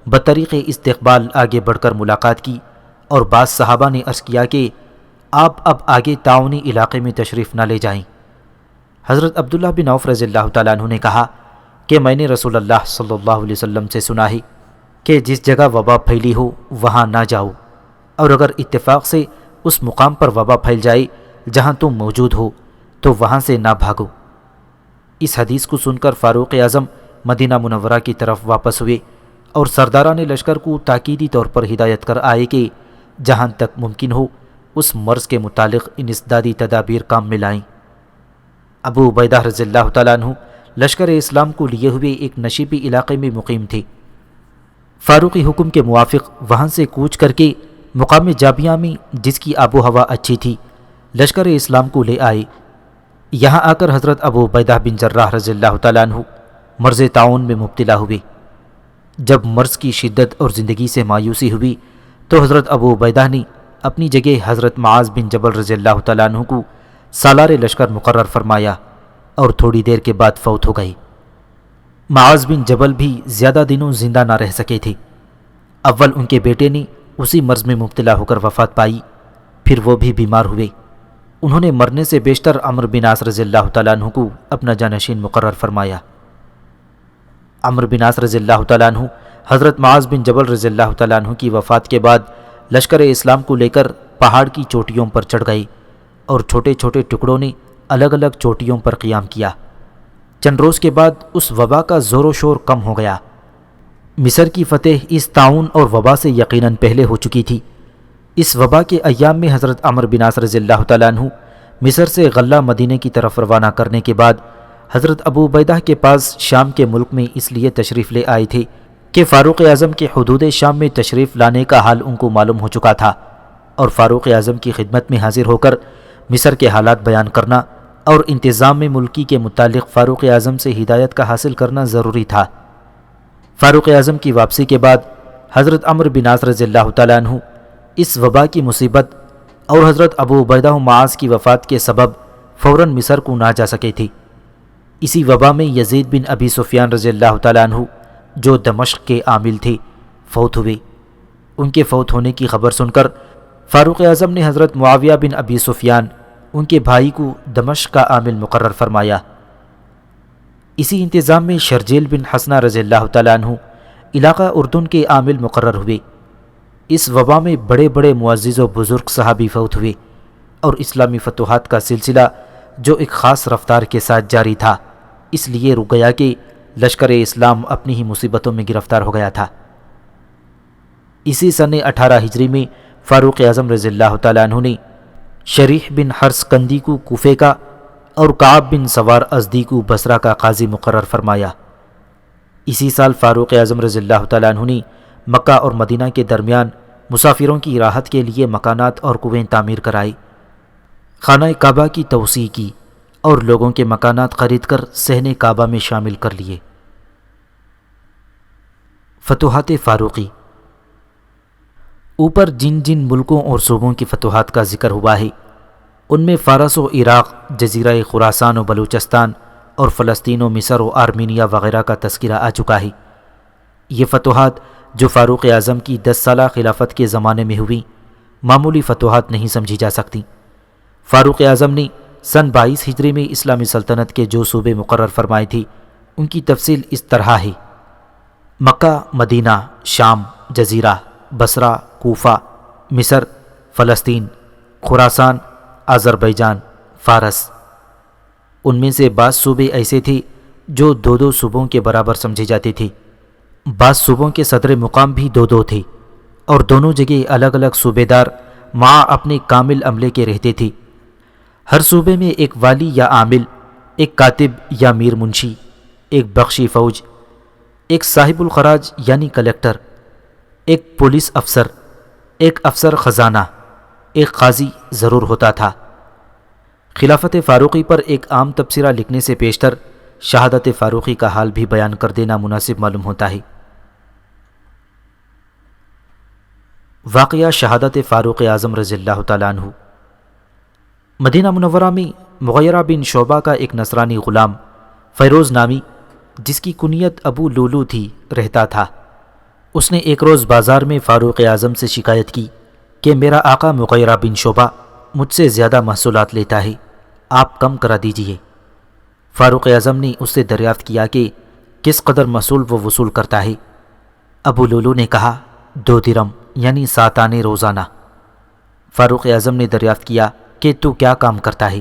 بطریق استقبال آگے بڑھ کر ملاقات کی اور بعض صحابہ نے عرض کیا کہ آپ اب آگے طاعونی علاقے میں تشریف نہ لے جائیں۔ حضرت عبداللہ بن عوف رضی اللہ تعالیٰ عنہ نے کہا کہ میں نے رسول اللہ صلی اللہ علیہ وسلم سے سنا ہے کہ جس جگہ وبا پھیلی ہو وہاں نہ جاؤ، اور اگر اتفاق سے اس مقام پر وبا پھیل جائے جہاں تم موجود ہو تو وہاں سے نہ بھاگو۔ اس حدیث کو سن کر فاروق اعظم مدینہ منورہ کی طرف واپس ہوئے اور سرداران لشکر کو تاکیدی طور پر ہدایت کر آئے کہ جہاں تک ممکن ہو اس مرض کے متعلق انسدادی تدابیر کام میں لائیں۔ ابو عبیدہ رضی اللہ تعالیٰ عنہ لشکر اسلام کو لیے ہوئے ایک نشیبی علاقے میں مقیم تھے۔ فاروقی حکم کے موافق وہاں سے کوچ کر کے مقام جابیہ میں جس کی آب و ہوا اچھی تھی لشکر اسلام کو لے آئے۔ یہاں آ کر حضرت ابو عبیدہ بن جراح رضی اللہ تعالیٰ عنہ مرض طاعون میں مبتلا ہوئے۔ جب مرض کی شدت اور زندگی سے مایوسی ہوئی تو حضرت ابو عبیدہ نے اپنی جگہ حضرت معاذ بن جبل رضی اللہ تعالیٰ عنہ کو سالار لشکر مقرر فرمایا اور تھوڑی دیر کے بعد فوت ہو گئے۔ معاذ بن جبل بھی زیادہ دنوں زندہ نہ رہ سکے تھے۔ اول ان کے بیٹے نے اسی مرض میں مبتلا ہو کر وفات پائی، پھر وہ بھی بیمار ہوئے۔ انہوں نے مرنے سے بیشتر عمرو بن عاص رضی اللہ تعالیٰ عنہ کو اپنا جانشین مقرر فرمایا۔ عمرو بن عاص رضی اللہ تعالیٰ عنہ حضرت معاذ بن جبل رضی اللہ تعالیٰ عنہ کی وفات کے بعد لشکر اسلام کو لے کر پہاڑ کی چوٹیوں پر چڑھ گئے اور چھوٹے چھوٹے ٹکڑوں نے الگ الگ چوٹیوں پر قیام کیا۔ چند روز کے بعد اس وبا کا زور و شور کم ہو گیا۔ مصر کی فتح اس طاعون اور وبا سے یقیناً پہلے ہو چکی تھی۔ اس وبا کے ایام میں حضرت عمرو بن عاص رضی اللہ تعالیٰ عنہ مصر سے غلہ مدینے کی طرف روانہ کرنے کے بعد حضرت ابو عبیدہ کے پاس شام کے ملک میں اس لیے تشریف لے آئے تھے کہ فاروق اعظم کے حدود شام میں تشریف لانے کا حال ان کو معلوم ہو چکا تھا، اور فاروق اعظم کی خدمت میں حاضر ہو کر مصر کے حالات بیان کرنا اور انتظام ملکی کے متعلق فاروق اعظم سے ہدایت کا حاصل کرنا ضروری تھا۔ فاروق اعظم کی واپسی کے بعد حضرت عمرو بن عاص رضی اللہ تعالیٰ عنہ اس وبا کی مصیبت اور حضرت ابو عبیدہ و معاذ کی وفات کے سبب فوراً مصر کو نہ جا سکے تھے۔ اسی وبا میں یزید بن ابی سفیان رضی اللہ تعالیٰ عنہ جو دمشق کے عامل تھے فوت ہوئے۔ ان کے فوت ہونے کی خبر سن کر فاروق اعظم نے حضرت معاویہ بن ابی سفیان ان کے بھائی کو دمشق کا عامل مقرر فرمایا۔ اسی انتظام میں شرجیل بن حسنہ رضی اللہ تعالیٰ عنہ علاقہ اردن کے عامل مقرر ہوئے۔ اس وبا میں بڑے بڑے معزز و بزرگ صحابی فوت ہوئے اور اسلامی فتوحات کا سلسلہ جو ایک خاص رفتار کے ساتھ جاری تھا اس لیے رک گیا کہ لشکر اسلام اپنی ہی مصیبتوں میں گرفتار ہو گیا تھا۔ اسی سن 18 ہجری میں فاروق اعظم رضی اللہ تعالیٰ عنہ نے شریح بن حرس کندی کو کوفے کا اور کعب بن سوار ازدی کو بصرہ کا قاضی مقرر فرمایا۔ اسی سال فاروق اعظم رضی اللہ تعالیٰ عنہ نے مکہ اور مدینہ کے درمیان مسافروں کی راحت کے لیے مکانات اور کنویں تعمیر کرائی، خانہ کعبہ کی توسیع کی اور لوگوں کے مکانات خرید کر صحن کعبہ میں شامل کر لیے۔ فتوحات فاروقی۔ اوپر جن جن ملکوں اور صوبوں کی فتوحات کا ذکر ہوا ہے ان میں فارس و عراق، جزیرہ خراسان و بلوچستان اور فلسطین و مصر و آرمینیا وغیرہ کا تذکرہ آ چکا ہے۔ یہ فتوحات جو فاروق اعظم کی 10 سالہ خلافت کے زمانے میں ہوئیں معمولی فتوحات نہیں سمجھی جا سکتی۔ فاروق اعظم نے سن 22 ہجری میں اسلامی سلطنت کے جو صوبے مقرر فرمائے تھے ان کی تفصیل اس طرح ہے: مکہ، مدینہ، شام، جزیرہ، بصرہ، کوفہ، مصر، فلسطین، خراسان، آذربائیجان، فارس۔ ان میں سے بعض صوبے ایسے تھے جو 2 صوبوں کے برابر سمجھے جاتے تھے، بعض صوبوں کے صدر مقام بھی 2 تھے، اور دونوں جگہ الگ الگ صوبے دار مع اپنے کامل عملے کے رہتے تھے۔ ہر صوبے میں ایک والی یا عامل، ایک کاتب یا میر منشی، ایک بخشی فوج، ایک صاحب الخراج یعنی کلیکٹر، ایک پولیس افسر، ایک افسر خزانہ، ایک قاضی ضرور ہوتا تھا۔ خلافت فاروقی پر ایک عام تبصرہ لکھنے سے پیشتر شہادت فاروقی کا حال بھی بیان کر دینا مناسب معلوم ہوتا ہے۔ واقعہ شہادت فاروق اعظم رضی اللہ تعالیٰ عنہ۔ مدینہ منورہ میں مغیرہ بن شعبہ کا ایک نصرانی غلام فیروز نامی، جس کی کنیت ابو لولو تھی، رہتا تھا۔ اس نے ایک روز بازار میں فاروق اعظم سے شکایت کی کہ میرا آقا مغیرہ بن شعبہ مجھ سے زیادہ محصولات لیتا ہے، آپ کم کرا دیجئے۔ فاروق اعظم نے اس سے دریافت کیا کہ کس قدر محصول وہ وصول کرتا ہے۔ ابو لولو نے کہا 2 درم یعنی 7 آنے روزانہ۔ فاروق اعظم نے دریافت کیا کہ تو کیا کام کرتا ہے؟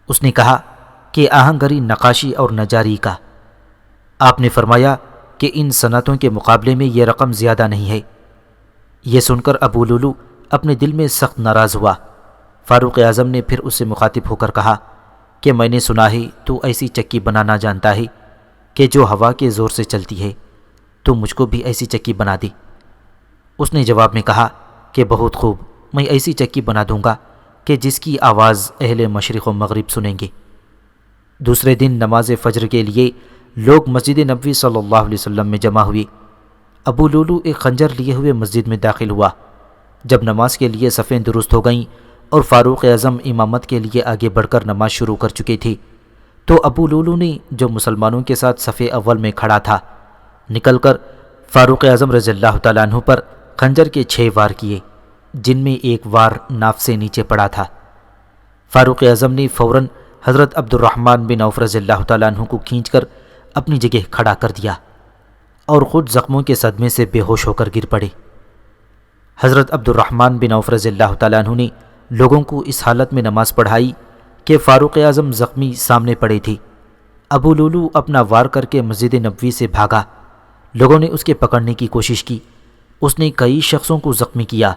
اس نے کہا کہ آہنگری، نقاشی اور نجاری کا۔ آپ نے فرمایا کہ ان صنعتوں کے مقابلے میں یہ رقم زیادہ نہیں ہے۔ یہ سن کر ابو لولو اپنے دل میں سخت ناراض ہوا۔ فاروق اعظم نے پھر اس سے مخاطب ہو کر کہا کہ میں نے سنا ہے تو ایسی چکی بنانا جانتا ہے کہ جو ہوا کے زور سے چلتی ہے، تو مجھ کو بھی ایسی چکی بنا دی۔ اس نے جواب میں کہا کہ بہت خوب، میں ایسی چکی بنا دوں گا کہ جس کی آواز اہل مشرق و مغرب سنیں گے۔ دوسرے دن نماز فجر کے لیے لوگ مسجد نبوی صلی اللہ علیہ وسلم میں جمع ہوئے۔ ابو لولو ایک خنجر لیے ہوئے مسجد میں داخل ہوا۔ جب نماز کے لیے صفیں درست ہو گئیں اور فاروق اعظم امامت کے لیے آگے بڑھ کر نماز شروع کر چکے تھے، تو ابو لولو نے، جو مسلمانوں کے ساتھ صف اول میں کھڑا تھا، نکل کر فاروق اعظم رضی اللہ تعالیٰ عنہ پر خنجر کے 6 وار کیے، جن میں ایک وار ناف سے نیچے پڑا تھا۔ فاروق اعظم نے فوراً حضرت عبد الرحمن بن عوف رضی اللہ تعالیٰ عنہ کو کھینچ کر اپنی جگہ کھڑا کر دیا اور خود زخموں کے صدمے سے بے ہوش ہو کر گر پڑے۔ حضرت عبد الرحمن بن عوف رضی اللہ تعالیٰ عنہ نے لوگوں کو اس حالت میں نماز پڑھائی کہ فاروق اعظم زخمی سامنے پڑے تھے۔ ابو لولو اپنا وار کر کے مسجد نبوی سے بھاگا۔ لوگوں نے اس کے پکڑنے کی کوشش کی۔ اس نے کئی شخصوں کو زخمی کیا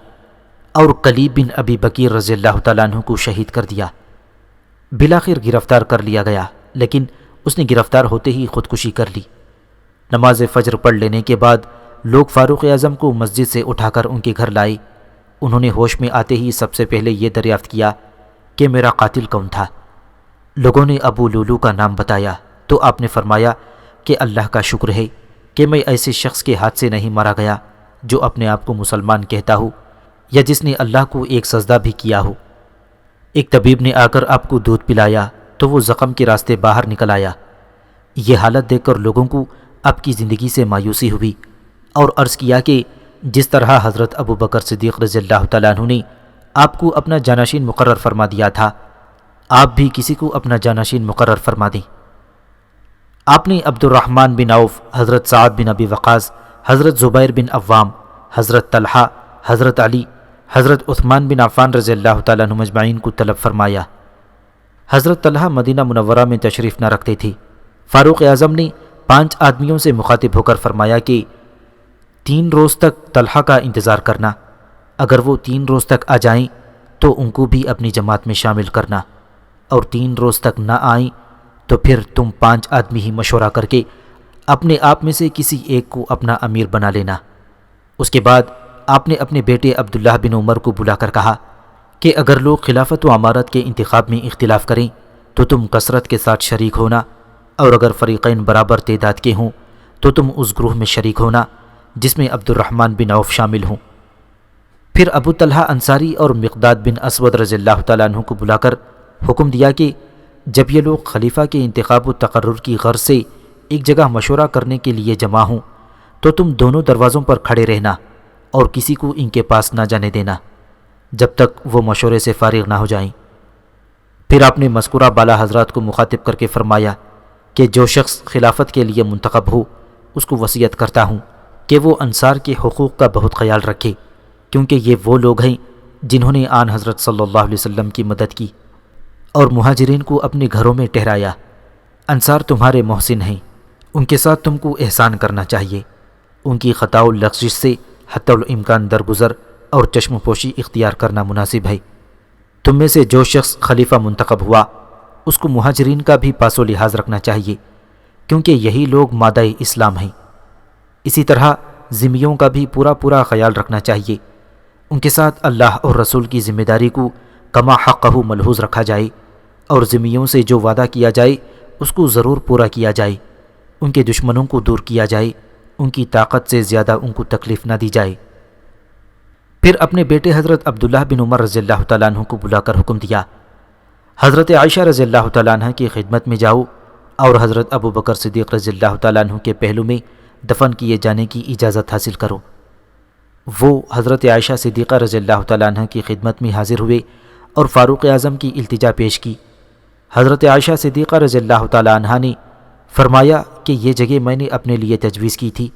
اور کلیب بن ابی بکیر رضی اللہ تعالیٰ عنہ کو شہید کر دیا۔ بالآخر گرفتار کر لیا گیا، لیکن اس نے گرفتار ہوتے ہی خودکشی کر لی۔ نماز فجر پڑھ لینے کے بعد لوگ فاروق اعظم کو مسجد سے اٹھا کر ان کے گھر لائے۔ انہوں نے ہوش میں آتے ہی سب سے پہلے یہ دریافت کیا کہ میرا قاتل کون تھا۔ لوگوں نے ابو لولو کا نام بتایا تو آپ نے فرمایا کہ اللہ کا شکر ہے کہ میں ایسے شخص کے ہاتھ سے نہیں مارا گیا جو اپنے آپ کو مسلمان کہتا ہو یا جس نے اللہ کو ایک سجدہ بھی کیا ہو۔ ایک طبیب نے آ کر آپ کو دودھ پلایا تو وہ زخم کے راستے باہر نکل آیا۔ یہ حالت دیکھ کر لوگوں کو آپ کی زندگی سے مایوسی ہوئی اور عرض کیا کہ جس طرح حضرت ابو بکر صدیق رضی اللہ تعالیٰ عنہ نے آپ کو اپنا جانشین مقرر فرما دیا تھا، آپ بھی کسی کو اپنا جانشین مقرر فرما دیں۔ آپ نے عبد الرحمن بن عوف، حضرت سعد بن ابی وقاص، حضرت زبیر بن عوام، حضرت طلحہ، حضرت علی، حضرت عثمان بن عفان رضی اللہ تعالیٰ عنہ مجمعین کو طلب فرمایا۔ حضرت طلحہ مدینہ منورہ میں تشریف نہ رکھتے تھے۔ فاروق اعظم نے 5 آدمیوں سے مخاطب ہو کر فرمایا کہ 3 روز تک طلحہ کا انتظار کرنا، اگر وہ 3 روز تک آ جائیں تو ان کو بھی اپنی جماعت میں شامل کرنا، اور 3 روز تک نہ آئیں تو پھر تم 5 آدمی ہی مشورہ کر کے اپنے آپ میں سے کسی ایک کو اپنا امیر بنا لینا۔ اس کے بعد آپ نے اپنے بیٹے عبداللہ بن عمر کو بلا کر کہا کہ اگر لوگ خلافت و امارت کے انتخاب میں اختلاف کریں تو تم کثرت کے ساتھ شریک ہونا، اور اگر فریقین برابر تعداد کے ہوں تو تم اس گروہ میں شریک ہونا جس میں عبد الرحمن بن عوف شامل ہوں۔ پھر ابو طلحہ انصاری اور مقداد بن اسود رضی اللہ تعالیٰ عنہ کو بلا کر حکم دیا کہ جب یہ لوگ خلیفہ کے انتخاب و تقرر کی غرض سے ایک جگہ مشورہ کرنے کے لیے جمع ہوں تو تم دونوں دروازوں پر کھڑے رہنا اور کسی کو ان کے پاس نہ جانے دینا جب تک وہ مشورے سے فارغ نہ ہو جائیں۔ پھر آپ نے مذکورہ بالا حضرات کو مخاطب کر کے فرمایا کہ جو شخص خلافت کے لیے منتخب ہو اس کو وصیت کرتا ہوں کہ وہ انصار کے حقوق کا بہت خیال رکھے، کیونکہ یہ وہ لوگ ہیں جنہوں نے آن حضرت صلی اللہ علیہ وسلم کی مدد کی اور مہاجرین کو اپنے گھروں میں ٹھہرایا۔ انصار تمہارے محسن ہیں، ان کے ساتھ تم کو احسان کرنا چاہیے، ان کی خطا و لغزش سے حتی الامکان درگزر اور چشم پوشی اختیار کرنا مناسب ہے۔ تم میں سے جو شخص خلیفہ منتخب ہوا اس کو مہاجرین کا بھی پاس و لحاظ رکھنا چاہیے، کیونکہ یہی لوگ مادہ اسلام ہیں۔ اسی طرح ذمیوں کا بھی پورا خیال رکھنا چاہیے، ان کے ساتھ اللہ اور رسول کی ذمہ داری کو کما حقہ ملحوظ رکھا جائے اور ذمیوں سے جو وعدہ کیا جائے اس کو ضرور پورا کیا جائے، ان کے دشمنوں کو دور کیا جائے، ان کی طاقت سے زیادہ ان کو تکلیف نہ دی جائے۔ پھر اپنے بیٹے حضرت عبداللہ بن عمر رضی اللہ تعالیٰ عنہ کو بلا کر حکم دیا، حضرت عائشہ رضی اللہ تعالیٰ عنہ کی خدمت میں جاؤ اور حضرت ابو بکر صدیق رضی اللہ تعالیٰ عنہ کے پہلو میں دفن کیے جانے کی اجازت حاصل کرو۔ وہ حضرت عائشہ صدیقہ رضی اللہ تعالیٰ عنہ کی خدمت میں حاضر ہوئے اور فاروق اعظم کی التجا پیش کی۔ حضرت عائشہ صدیقہ رضی اللہ تعالیٰ عنہ نے فرمایا کہ یہ جگہ میں نے اپنے لیے تجویز کی تھی،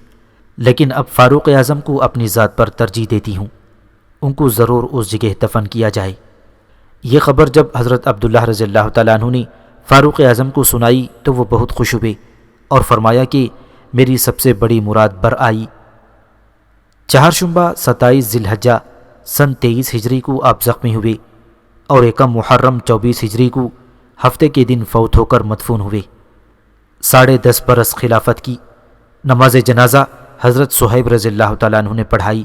لیکن اب فاروق اعظم کو اپنی ذات پر ترجیح دیتی ہوں، ان کو ضرور اس جگہ دفن کیا جائے۔ یہ خبر جب حضرت عبداللہ رضی اللہ تعالیٰ عنہ نے فاروق اعظم کو سنائی تو وہ بہت خوش ہوئے اور فرمایا کہ میری سب سے بڑی مراد بر آئی۔ چہارشنبہ 27 ذی الحجہ سن 23 ہجری کو آپ زخمی ہوئے اور یکم محرم 24 ہجری کو ہفتے کے دن فوت ہو کر مدفون ہوئے۔ 10.5 برس خلافت کی۔ نماز جنازہ حضرت صہیب رضی اللہ تعالیٰ عنہ نے پڑھائی۔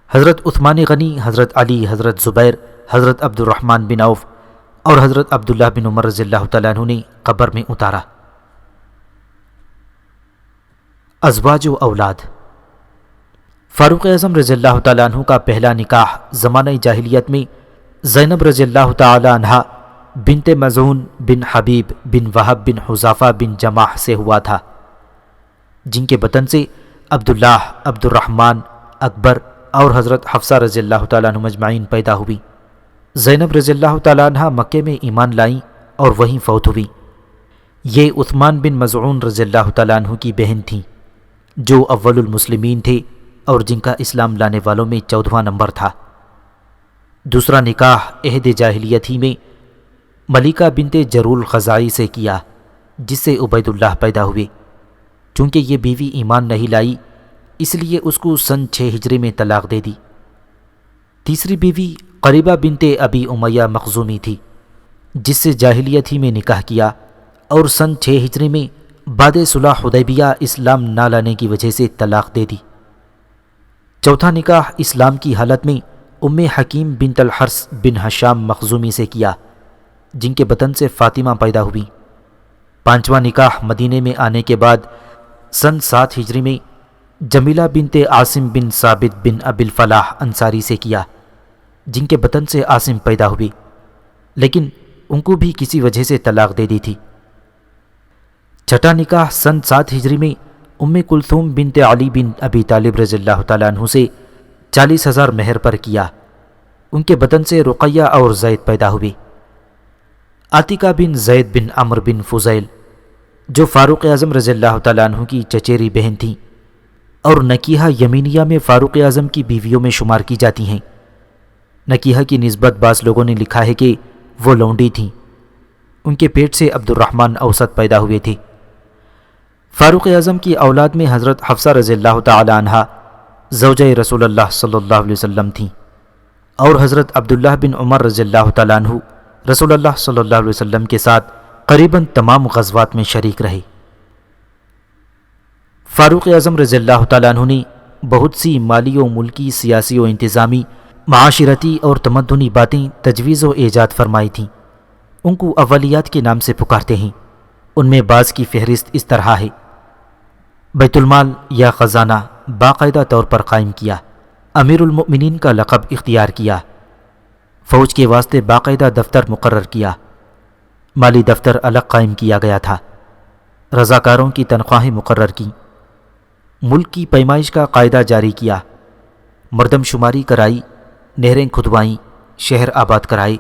حضرت عثمان غنی، حضرت علی، حضرت زبیر، حضرت عبد الرحمن بن عوف اور حضرت عبداللہ بن عمر رضی اللہ تعالیٰ عنہ نے قبر میں اتارا۔ ازواج و اولاد۔ فاروق اعظم رضی اللہ تعالیٰ عنہ کا پہلا نکاح زمانہ جاہلیت میں زینب رضی اللہ تعالیٰ عنہ بنت مزعون بن حبیب بن وہب بن حذافہ بن جماح سے ہوا تھا، جن کے بطن سے عبداللہ، عبد الرحمن، اکبر اور حضرت حفصہ رضی اللہ تعالیٰ عنہ مجمعین پیدا ہوئی۔ زینب رضی اللہ تعالیٰ عنہ مکے میں ایمان لائیں اور وہیں فوت ہوئی۔ یہ عثمان بن مزعون رضی اللہ تعالیٰ عنہ کی بہن تھیں، جو اول المسلمین تھے اور جن کا اسلام لانے والوں میں 14واں نمبر تھا۔ دوسرا نکاح عہد جاہلیت ہی میں ملیکہ بنت جرول خزاعی سے کیا، جس سے عبید اللہ پیدا ہوئے۔ چونکہ یہ بیوی ایمان نہیں لائی اس لیے اس کو سن 6 ہجری میں طلاق دے دی۔ تیسری بیوی قریبہ بنت ابی امیہ مخزومی تھی، جس سے جاہلیت ہی میں نکاح کیا اور سن 6 ہجری میں بعد صلح حدیبیہ اسلام نہ لانے کی وجہ سے طلاق دے دی۔ چوتھا نکاح اسلام کی حالت میں ام حکیم بنت الحرث بن ہشام مخزومی سے کیا، جن کے بطن سے فاطمہ پیدا ہوئی۔ پانچواں نکاح مدینے میں آنے کے بعد سن 7 ہجری میں جمیلہ بنت عاصم بن ثابت بن ابی الفلاح انصاری سے کیا، جن کے بطن سے عاصم پیدا ہوئی، لیکن ان کو بھی کسی وجہ سے طلاق دے دی تھی۔ چھٹا نکاح سن 7 ہجری میں ام کلثوم بنت علی بن ابی طالب رضی اللہ تعالیٰ عنہ سے 40,000 مہر پر کیا، ان کے بطن سے رقیہ اور زید پیدا ہوئی۔ عاتقہ بن زید بن عمر بن فضیل، جو فاروق اعظم رضی اللہ تعالیٰ عنہ کی چچیری بہن تھیں اور نکیحہ یمینیہ میں فاروق اعظم کی بیویوں میں شمار کی جاتی ہیں۔ نکیحہ کی نسبت بعض لوگوں نے لکھا ہے کہ وہ لونڈی تھیں، ان کے پیٹ سے عبد الرحمن اوسط پیدا ہوئے تھے۔ فاروق اعظم کی اولاد میں حضرت حفصہ رضی اللہ تعالی عنہا زوجہ رسول اللہ صلی اللہ علیہ وسلم تھیں اور حضرت عبداللہ بن عمر رضی اللہ تعالیٰ عنہ رسول اللہ صلی اللہ علیہ وسلم کے ساتھ قریباً تمام غزوات میں شریک رہے۔ فاروق اعظم رضی اللہ تعالیٰ عنہ نے بہت سی مالی و ملکی، سیاسی و انتظامی، معاشرتی اور تمدنی باتیں تجویز و ایجاد فرمائی تھیں۔ ان کو اولیات کے نام سے پکارتے ہیں۔ ان میں بعض کی فہرست اس طرح ہے: بیت المال یا خزانہ باقاعدہ طور پر قائم کیا، امیر المؤمنین کا لقب اختیار کیا، فوج کے واسطے باقاعدہ دفتر مقرر کیا، مالی دفتر الگ قائم کیا گیا تھا، رضاکاروں کی تنخواہیں مقرر کیں، ملک کی پیمائش کا قاعدہ جاری کیا، مردم شماری کرائی، نہریں کھدوائیں، شہر آباد کرائے،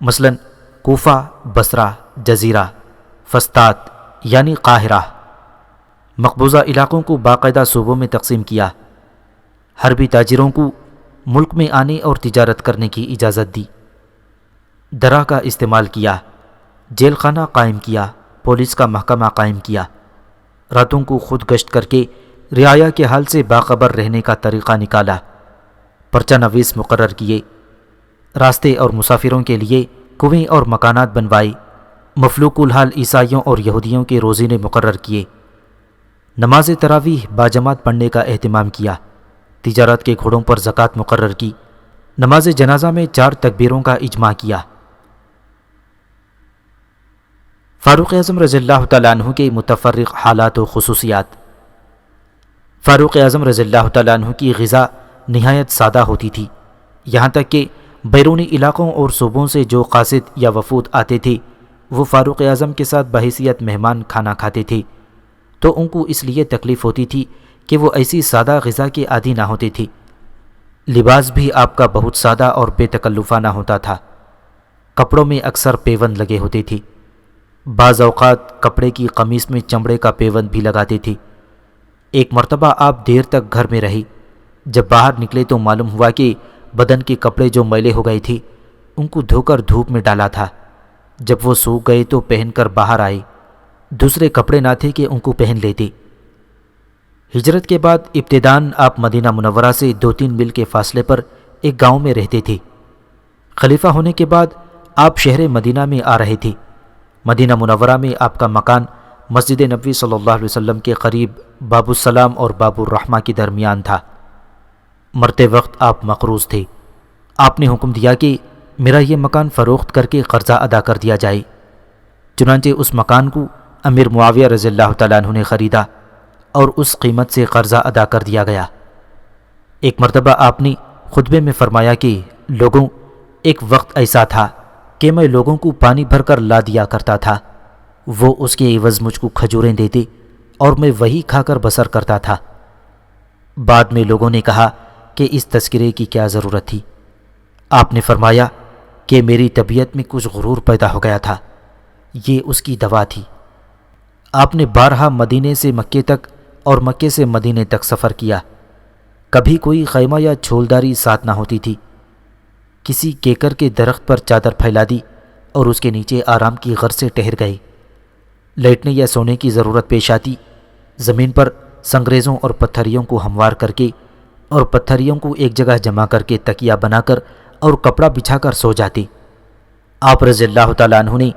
مثلاً کوفہ، بصرہ، جزیرہ، فسطاط یعنی قاہرہ۔ مقبوضہ علاقوں کو باقاعدہ صوبوں میں تقسیم کیا، حربی تاجروں کو ملک میں آنے اور تجارت کرنے کی اجازت دی، درہ کا استعمال کیا، جیل خانہ قائم کیا، پولیس کا محکمہ قائم کیا، راتوں کو خود گشت کر کے رعایا کے حال سے باخبر رہنے کا طریقہ نکالا، پرچہ نویس مقرر کیے، راستے اور مسافروں کے لیے کنویں اور مکانات بنوائے، مفلوک الحال عیسائیوں اور یہودیوں کے روزینے مقرر کیے، نماز تراویح باجماعت پڑھنے کا اہتمام کیا، تجارت کے گھوڑوں پر زکوٰۃ مقرر کی، نماز جنازہ میں 4 تکبیروں کا اجماع کیا۔ فاروق اعظم رضی اللہ تعالیٰ عنہ کے متفرق حالات و خصوصیات۔ فاروق اعظم رضی اللہ تعالیٰ عنہ کی غذا نہایت سادہ ہوتی تھی، یہاں تک کہ بیرونی علاقوں اور صوبوں سے جو قاصد یا وفود آتے تھے وہ فاروق اعظم کے ساتھ بحیثیت مہمان کھانا کھاتے تھے، تو ان کو اس لیے تکلیف ہوتی تھی کہ وہ ایسی سادہ غذا کے عادی نہ ہوتے تھے۔ لباس بھی آپ کا بہت سادہ اور بے تکلفانہ ہوتا تھا، کپڑوں میں اکثر پیوند لگے ہوتے تھے، بعض اوقات کپڑے کی قمیص میں چمڑے کا پیوند بھی لگاتے تھے۔ ایک مرتبہ آپ دیر تک گھر میں رہی، جب باہر نکلے تو معلوم ہوا کہ بدن کے کپڑے جو میلے ہو گئے تھے ان کو دھو کر دھوپ میں ڈالا تھا، جب وہ سوکھ گئے تو پہن کر باہر آئے، دوسرے کپڑے نہ تھے کہ ان کو پہن لیتے۔ ہجرت کے بعد ابتداً آپ مدینہ منورہ سے 2-3 میل کے فاصلے پر ایک گاؤں میں رہتے تھے۔ خلیفہ ہونے کے بعد آپ شہر مدینہ میں آ رہے تھے۔ مدینہ منورہ میں آپ کا مکان مسجد نبوی صلی اللہ علیہ وسلم کے قریب باب السلام اور باب الرحمہ کے درمیان تھا۔ مرتے وقت آپ مقروض تھے، آپ نے حکم دیا کہ میرا یہ مکان فروخت کر کے قرضہ ادا کر دیا جائے، چنانچہ اس مکان کو امیر معاویہ رضی اللہ تعالیٰ عنہ نے خریدا اور اس قیمت سے قرضہ ادا کر دیا گیا۔ ایک مرتبہ آپ نے خطبے میں فرمایا کہ لوگوں، ایک وقت ایسا تھا کہ میں لوگوں کو پانی بھر کر لا دیا کرتا تھا، وہ اس کے عوض مجھ کو کھجوریں دیتے اور میں وہی کھا کر بسر کرتا تھا۔ بعد میں لوگوں نے کہا کہ اس تذکرے کی کیا ضرورت تھی؟ آپ نے فرمایا کہ میری طبیعت میں کچھ غرور پیدا ہو گیا تھا، یہ اس کی دوا تھی۔ آپ نے بارہا مدینے سے مکے تک اور مکے سے مدینے تک سفر کیا، کبھی کوئی خیمہ یا چھولداری ساتھ نہ ہوتی تھی، کسی کیکر کے درخت پر چادر پھیلا دی اور اس کے نیچے آرام کی غرض سے ٹہر گئے۔ لیٹنے یا سونے کی ضرورت پیش آتی، زمین پر سنگریزوں اور پتھریوں کو ہموار کر کے اور پتھریوں کو ایک جگہ جمع کر کے تکیہ بنا کر اور کپڑا بچھا کر سو جاتے۔ آپ رضی اللہ تعالیٰ عنہ نے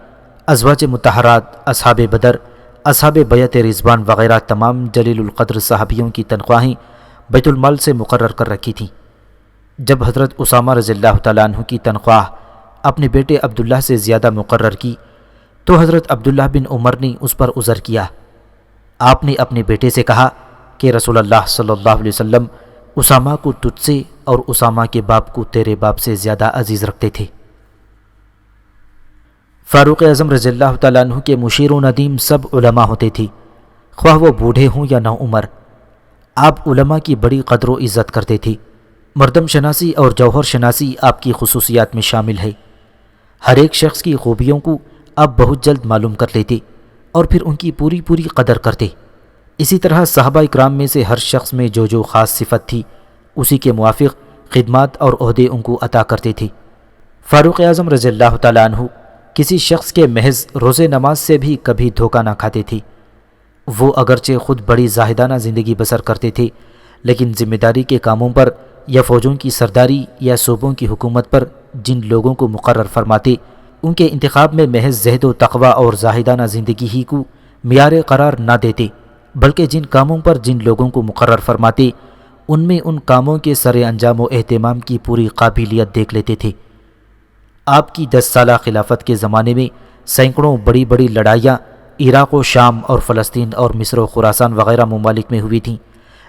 ازواج مطہرات، اصحاب بدر، اصحاب بیعت رضوان وغیرہ تمام جلیل القدر صحابیوں کی تنخواہیں بیت المال سے مقرر کر رکھی تھیں۔ جب حضرت اسامہ رضی اللہ تعالیٰ عنہ کی تنخواہ اپنے بیٹے عبداللہ سے زیادہ مقرر کی تو حضرت عبداللہ بن عمر نے اس پر عذر کیا۔ آپ نے اپنے بیٹے سے کہا کہ رسول اللہ صلی اللہ علیہ وسلم اسامہ کو تجھ سے اور اسامہ کے باپ کو تیرے باپ سے زیادہ عزیز رکھتے تھے۔ فاروق اعظم رضی اللہ تعالیٰ عنہ کے مشیر و ندیم سب علماء ہوتے تھے، خواہ وہ بوڑھے ہوں یا نو عمر۔ آپ علماء کی بڑی قدر و عزت کرتے تھے۔ مردم شناسی اور جوہر شناسی آپ کی خصوصیات میں شامل ہے۔ ہر ایک شخص کی خوبیوں کو آپ بہت جلد معلوم کر لیتے اور پھر ان کی پوری قدر کرتے۔ اسی طرح صحابہ اکرام میں سے ہر شخص میں جو خاص صفت تھی اسی کے موافق خدمات اور عہدے ان کو عطا کرتے تھے۔ فاروق اعظم رضی اللہ تعالیٰ عنہ کسی شخص کے محض روزے نماز سے بھی کبھی دھوکہ نہ کھاتے تھے۔ وہ اگرچہ خود بڑی زاہدانہ زندگی بسر کرتے تھے، لیکن ذمہ داری کے کاموں پر یا فوجوں کی سرداری یا صوبوں کی حکومت پر جن لوگوں کو مقرر فرماتے ان کے انتخاب میں محض زہد و تقوی اور زاہدانہ زندگی ہی کو معیار قرار نہ دیتے، بلکہ جن کاموں پر جن لوگوں کو مقرر فرماتے ان میں ان کاموں کے سر انجام و اہتمام کی پوری قابلیت دیکھ لیتے تھے۔ آپ کی 10 سالہ خلافت کے زمانے میں سینکڑوں بڑی لڑائیاں عراق و شام اور فلسطین اور مصر و خراسان وغیرہ ممالک میں ہوئی تھیں،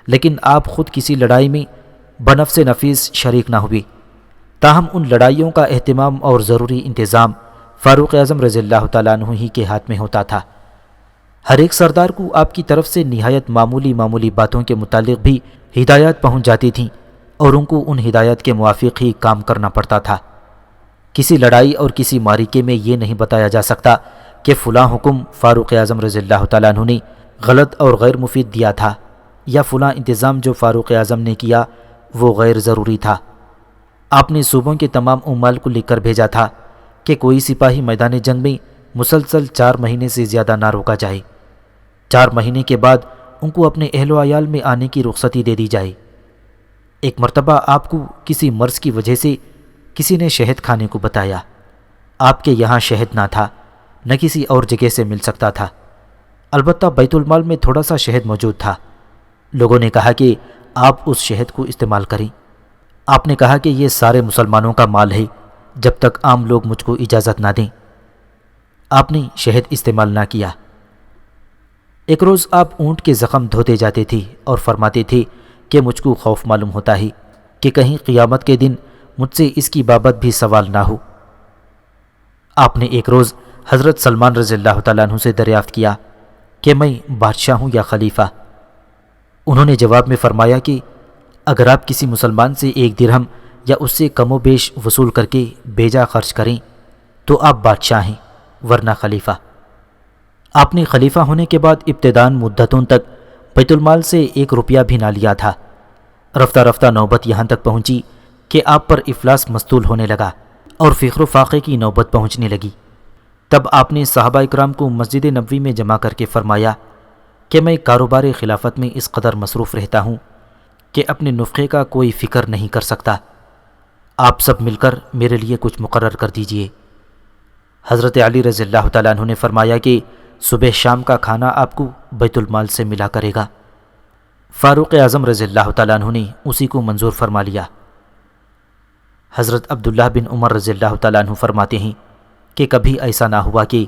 لیکن آپ خود کسی لڑائی میں بنفس نفیس شریک نہ ہوئے۔ تاہم ان لڑائیوں کا اہتمام اور ضروری انتظام فاروق اعظم رضی اللہ تعالیٰ عنہ ہی کے ہاتھ میں ہوتا تھا۔ ہر ایک سردار کو آپ کی طرف سے نہایت معمولی باتوں کے متعلق بھی ہدایات پہنچ جاتی تھیں اور ان کو ان ہدایات کے موافق ہی کام کرنا پڑتا تھا۔ کسی لڑائی اور کسی معرکے میں یہ نہیں بتایا جا سکتا کہ فلاں حکم فاروق اعظم رضی اللہ تعالیٰ عنہ نے غلط اور غیر مفید دیا تھا، یا فلاں انتظام جو فاروق اعظم نے کیا وہ غیر ضروری تھا۔ آپ نے صوبوں کے تمام عمال کو لکھ کر بھیجا تھا کہ کوئی سپاہی میدان جنگ میں مسلسل 4 مہینے سے زیادہ نہ روکا جائے۔ 4 مہینے کے بعد ان کو اپنے اہل و عیال میں آنے کی رخصتی دے دی جائے۔ ایک مرتبہ آپ کو کسی مرض کی وجہ سے کسی نے شہد کھانے کو بتایا۔ آپ کے یہاں شہد نہ تھا، نہ کسی اور جگہ سے مل سکتا تھا، البتہ بیت المال میں تھوڑا سا شہد موجود تھا۔ لوگوں نے کہا کہ آپ اس شہد کو استعمال کریں۔ آپ نے کہا کہ یہ سارے مسلمانوں کا مال ہے جب تک عام لوگ مجھ کو اجازت نہ دیں۔ آپ نے شہد استعمال نہ کیا۔ ایک روز آپ اونٹ کے زخم دھوتے جاتے تھے اور فرماتے تھے کہ مجھ کو خوف معلوم ہوتا ہے کہ کہیں قیامت کے دن مجھ سے اس کی بابت بھی سوال نہ ہو۔ آپ نے ایک روز حضرت سلمان رضی اللہ تعالیٰ عنہ سے دریافت کیا کہ میں بادشاہ ہوں یا خلیفہ؟ انہوں نے جواب میں فرمایا کہ اگر آپ کسی مسلمان سے 1 درہم یا اس سے کم و بیش وصول کر کے بیجا خرچ کریں تو آپ بادشاہ ہیں، ورنہ خلیفہ۔ آپ نے خلیفہ ہونے کے بعد ابتداً مدتوں تک بیت المال سے 1 روپیہ بھی نہ لیا تھا۔ رفتہ رفتہ نوبت یہاں تک پہنچی کہ آپ پر افلاس مستول ہونے لگا اور فقر و فاقے کی نوبت پہنچنے لگی۔ تب آپ نے صحابہ اکرام کو مسجد نبوی میں جمع کر کے فرمایا کہ میں کاروبار خلافت میں اس قدر مصروف رہتا ہوں کہ اپنے نفقے کا کوئی فکر نہیں کر سکتا، آپ سب مل کر میرے لیے کچھ مقرر کر دیجئے۔ حضرت علی رضی اللہ تعالیٰ عنہ نے فرمایا کہ صبح شام کا کھانا آپ کو بیت المال سے ملا کرے گا۔ فاروق اعظم رضی اللہ تعالیٰ عنہ نے اسی کو منظور فرما لیا۔ حضرت عبداللہ بن عمر رضی اللہ تعالیٰ عنہ فرماتے ہیں کہ کبھی ایسا نہ ہوا کہ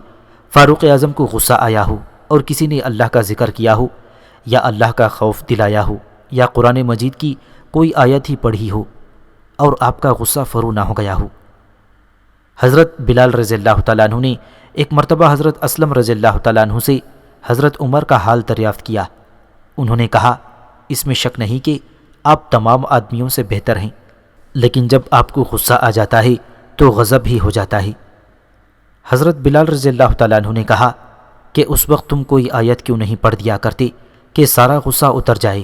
فاروق اعظم کو غصہ آیا ہو اور کسی نے اللہ کا ذکر کیا ہو یا اللہ کا خوف دلایا ہو یا قرآن مجید کی کوئی آیت ہی پڑھی ہو اور آپ کا غصہ فرو نہ ہو گیا ہو۔ حضرت بلال رضی اللہ تعالیٰ عنہ نے ایک مرتبہ حضرت اسلم رضی اللہ تعالیٰ عنہ سے حضرت عمر کا حال دریافت کیا۔ انہوں نے کہا اس میں شک نہیں کہ آپ تمام آدمیوں سے بہتر ہیں، لیکن جب آپ کو غصہ آ جاتا ہے تو غضب ہی ہو جاتا ہے۔ حضرت بلال رضی اللہ تعالیٰ عنہ نے کہا کہ اس وقت تم کوئی آیت کیوں نہیں پڑھ دیا کرتے کہ سارا غصہ اتر جائے۔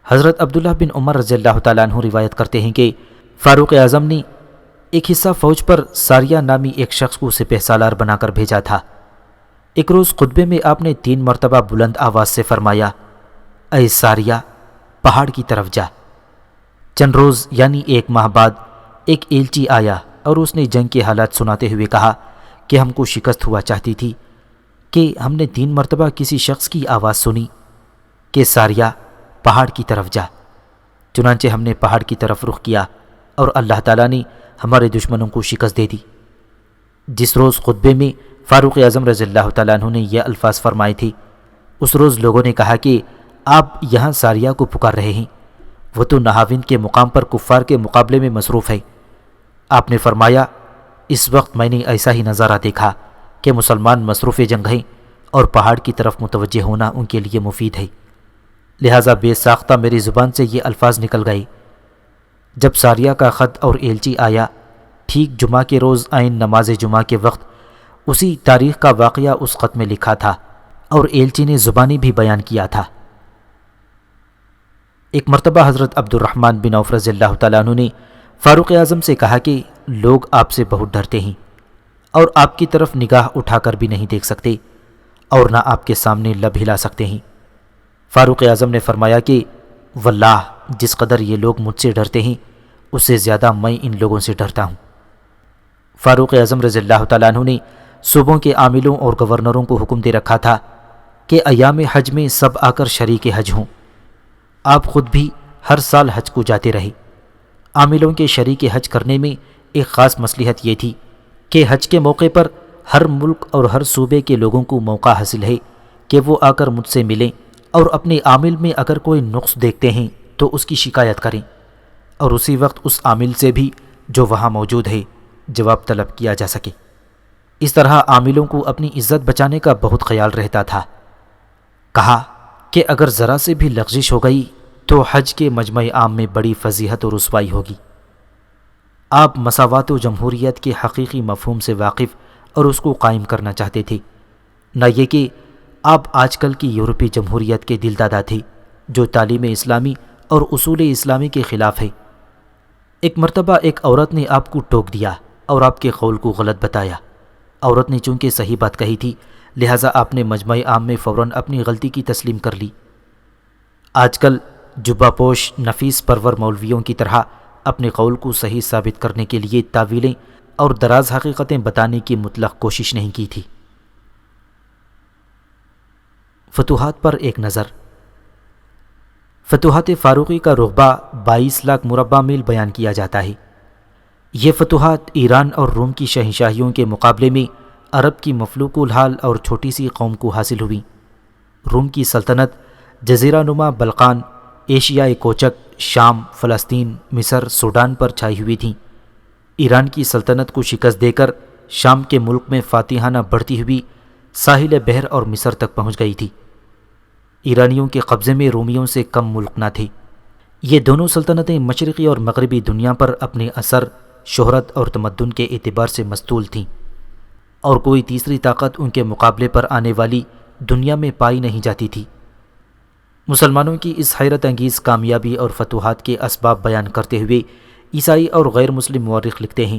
حضرت عبداللہ بن عمر رضی اللہ تعالیٰ عنہ روایت کرتے ہیں کہ فاروق اعظم نے ایک حصہ فوج پر ساریہ نامی ایک شخص کو سپہ سالار بنا کر بھیجا تھا۔ ایک روز خطبے میں آپ نے 3 مرتبہ بلند آواز سے فرمایا، اے ساریہ، پہاڑ کی طرف جا۔ چند روز یعنی 1 ماہ بعد ایک ایلچی آیا اور اس نے جنگ کے حالات سناتے ہوئے کہا کہ ہم کو شکست ہوا چاہتی تھی کہ ہم نے 3 مرتبہ کسی شخص کی آواز سنی کہ ساریہ، پہاڑ کی طرف جا۔ چنانچہ ہم نے پہاڑ کی طرف رخ کیا اور اللہ تعالیٰ نے ہمارے دشمنوں کو شکست دے دی۔ جس روز خطبے میں فاروق اعظم رضی اللہ تعالیٰ عنہ نے یہ الفاظ فرمائے تھے، اس روز لوگوں نے کہا کہ آپ یہاں ساریہ کو پکار رہے ہیں، وہ تو نہاوند کے مقام پر کفار کے مقابلے میں مصروف ہے۔ آپ نے فرمایا اس وقت میں نے ایسا ہی نظارہ دیکھا کہ مسلمان مصروف جنگ ہیں اور پہاڑ کی طرف متوجہ ہونا ان کے لیے مفید ہے، لہٰذا بے ساختہ میری زبان سے یہ الفاظ نکل گئے۔ جب ساریہ کا خط اور ایلچی آیا، ٹھیک جمعہ کے روز عین نماز جمعہ کے وقت اسی تاریخ کا واقعہ اس خط میں لکھا تھا اور ایلچی نے زبانی بھی بیان کیا تھا۔ ایک مرتبہ حضرت عبد الرحمن بن عوف رضی اللہ تعالیٰ عنہ نے فاروق اعظم سے کہا کہ لوگ آپ سے بہت ڈرتے ہیں اور آپ کی طرف نگاہ اٹھا کر بھی نہیں دیکھ سکتے اور نہ آپ کے سامنے لب ہلا سکتے ہیں۔ فاروق اعظم نے فرمایا کہ واللہ جس قدر یہ لوگ مجھ سے ڈرتے ہیں اس سے زیادہ میں ان لوگوں سے ڈرتا ہوں۔ فاروق اعظم رضی اللہ تعالیٰ عنہ نے صوبوں کے عاملوں اور گورنروں کو حکم دے رکھا تھا کہ ایام حج میں سب آ کر شریک حج ہوں۔ آپ خود بھی ہر سال حج کو جاتے رہے۔ عاملوں کے شریک حج کرنے میں ایک خاص مصلحت یہ تھی کہ حج کے موقع پر ہر ملک اور ہر صوبے کے لوگوں کو موقع حاصل ہے کہ وہ آ کر مجھ سے ملیں اور اپنے عامل میں اگر کوئی نقص دیکھتے ہیں تو اس کی شکایت کریں، اور اسی وقت اس عامل سے بھی جو وہاں موجود ہے جواب طلب کیا جا سکے۔ اس طرح عاملوں کو اپنی عزت بچانے کا بہت خیال رہتا تھا۔ کہا کہ اگر ذرا سے بھی لغزش ہو گئی تو حج کے مجمع عام میں بڑی فضیحت و رسوائی ہوگی۔ آپ مساوات و جمہوریت کے حقیقی مفہوم سے واقف اور اس کو قائم کرنا چاہتے تھے، نہ یہ کہ آپ آج کل کی یورپی جمہوریت کے دل دادا تھے جو تعلیم اسلامی اور اصول اسلامی کے خلاف ہے۔ ایک مرتبہ ایک عورت نے آپ کو ٹوک دیا اور آپ کے قول کو غلط بتایا۔ عورت نے چونکہ صحیح بات کہی تھی لہٰذا آپ نے مجمع عام میں فوراً اپنی غلطی کی تسلیم کر لی۔ آج کل جبہ پوش نفیس پرور مولویوں کی طرح اپنے قول کو صحیح ثابت کرنے کے لیے تعویلیں اور دراز حقیقتیں بتانے کی مطلق کوشش نہیں کی تھی۔ فتوحات پر ایک نظر۔ فتوحات فاروقی کا رقبہ 22 لاکھ مربع میل بیان کیا جاتا ہے۔ یہ فتوحات ایران اور روم کی شہنشاہیوں کے مقابلے میں عرب کی مفلوق الحال اور چھوٹی سی قوم کو حاصل ہوئی۔ روم کی سلطنت جزیرہ نما بلقان، ایشیائے کوچک، شام، فلسطین، مصر، سوڈان پر چھائی ہوئی تھیں۔ ایران کی سلطنت کو شکست دے کر شام کے ملک میں فاتحانہ بڑھتی ہوئی ساحل بحر اور مصر تک پہنچ گئی تھی۔ ایرانیوں کے قبضے میں رومیوں سے کم ملک نہ تھے۔ یہ دونوں سلطنتیں مشرقی اور مغربی دنیا پر اپنے اثر، شہرت اور تمدن کے اعتبار سے مستول تھیں، اور کوئی تیسری طاقت ان کے مقابلے پر آنے والی دنیا میں پائی نہیں جاتی تھی۔ مسلمانوں کی اس حیرت انگیز کامیابی اور فتوحات کے اسباب بیان کرتے ہوئے عیسائی اور غیر مسلم مورخ لکھتے ہیں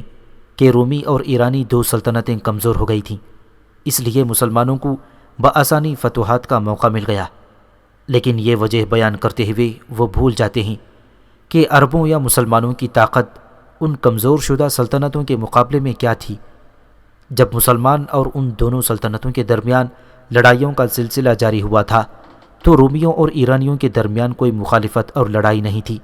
کہ رومی اور ایرانی دو سلطنتیں کمزور ہو گئی تھیں، اس لیے مسلمانوں کو بآسانی فتوحات کا موقع مل گیا۔ لیکن یہ وجہ بیان کرتے ہوئے وہ بھول جاتے ہیں کہ عربوں یا مسلمانوں کی طاقت ان کمزور شدہ سلطنتوں کے مقابلے میں کیا تھی۔ جب مسلمان اور ان دونوں سلطنتوں کے درمیان لڑائیوں کا سلسلہ جاری ہوا تھا تو رومیوں اور ایرانیوں کے درمیان کوئی مخالفت اور لڑائی نہیں تھی۔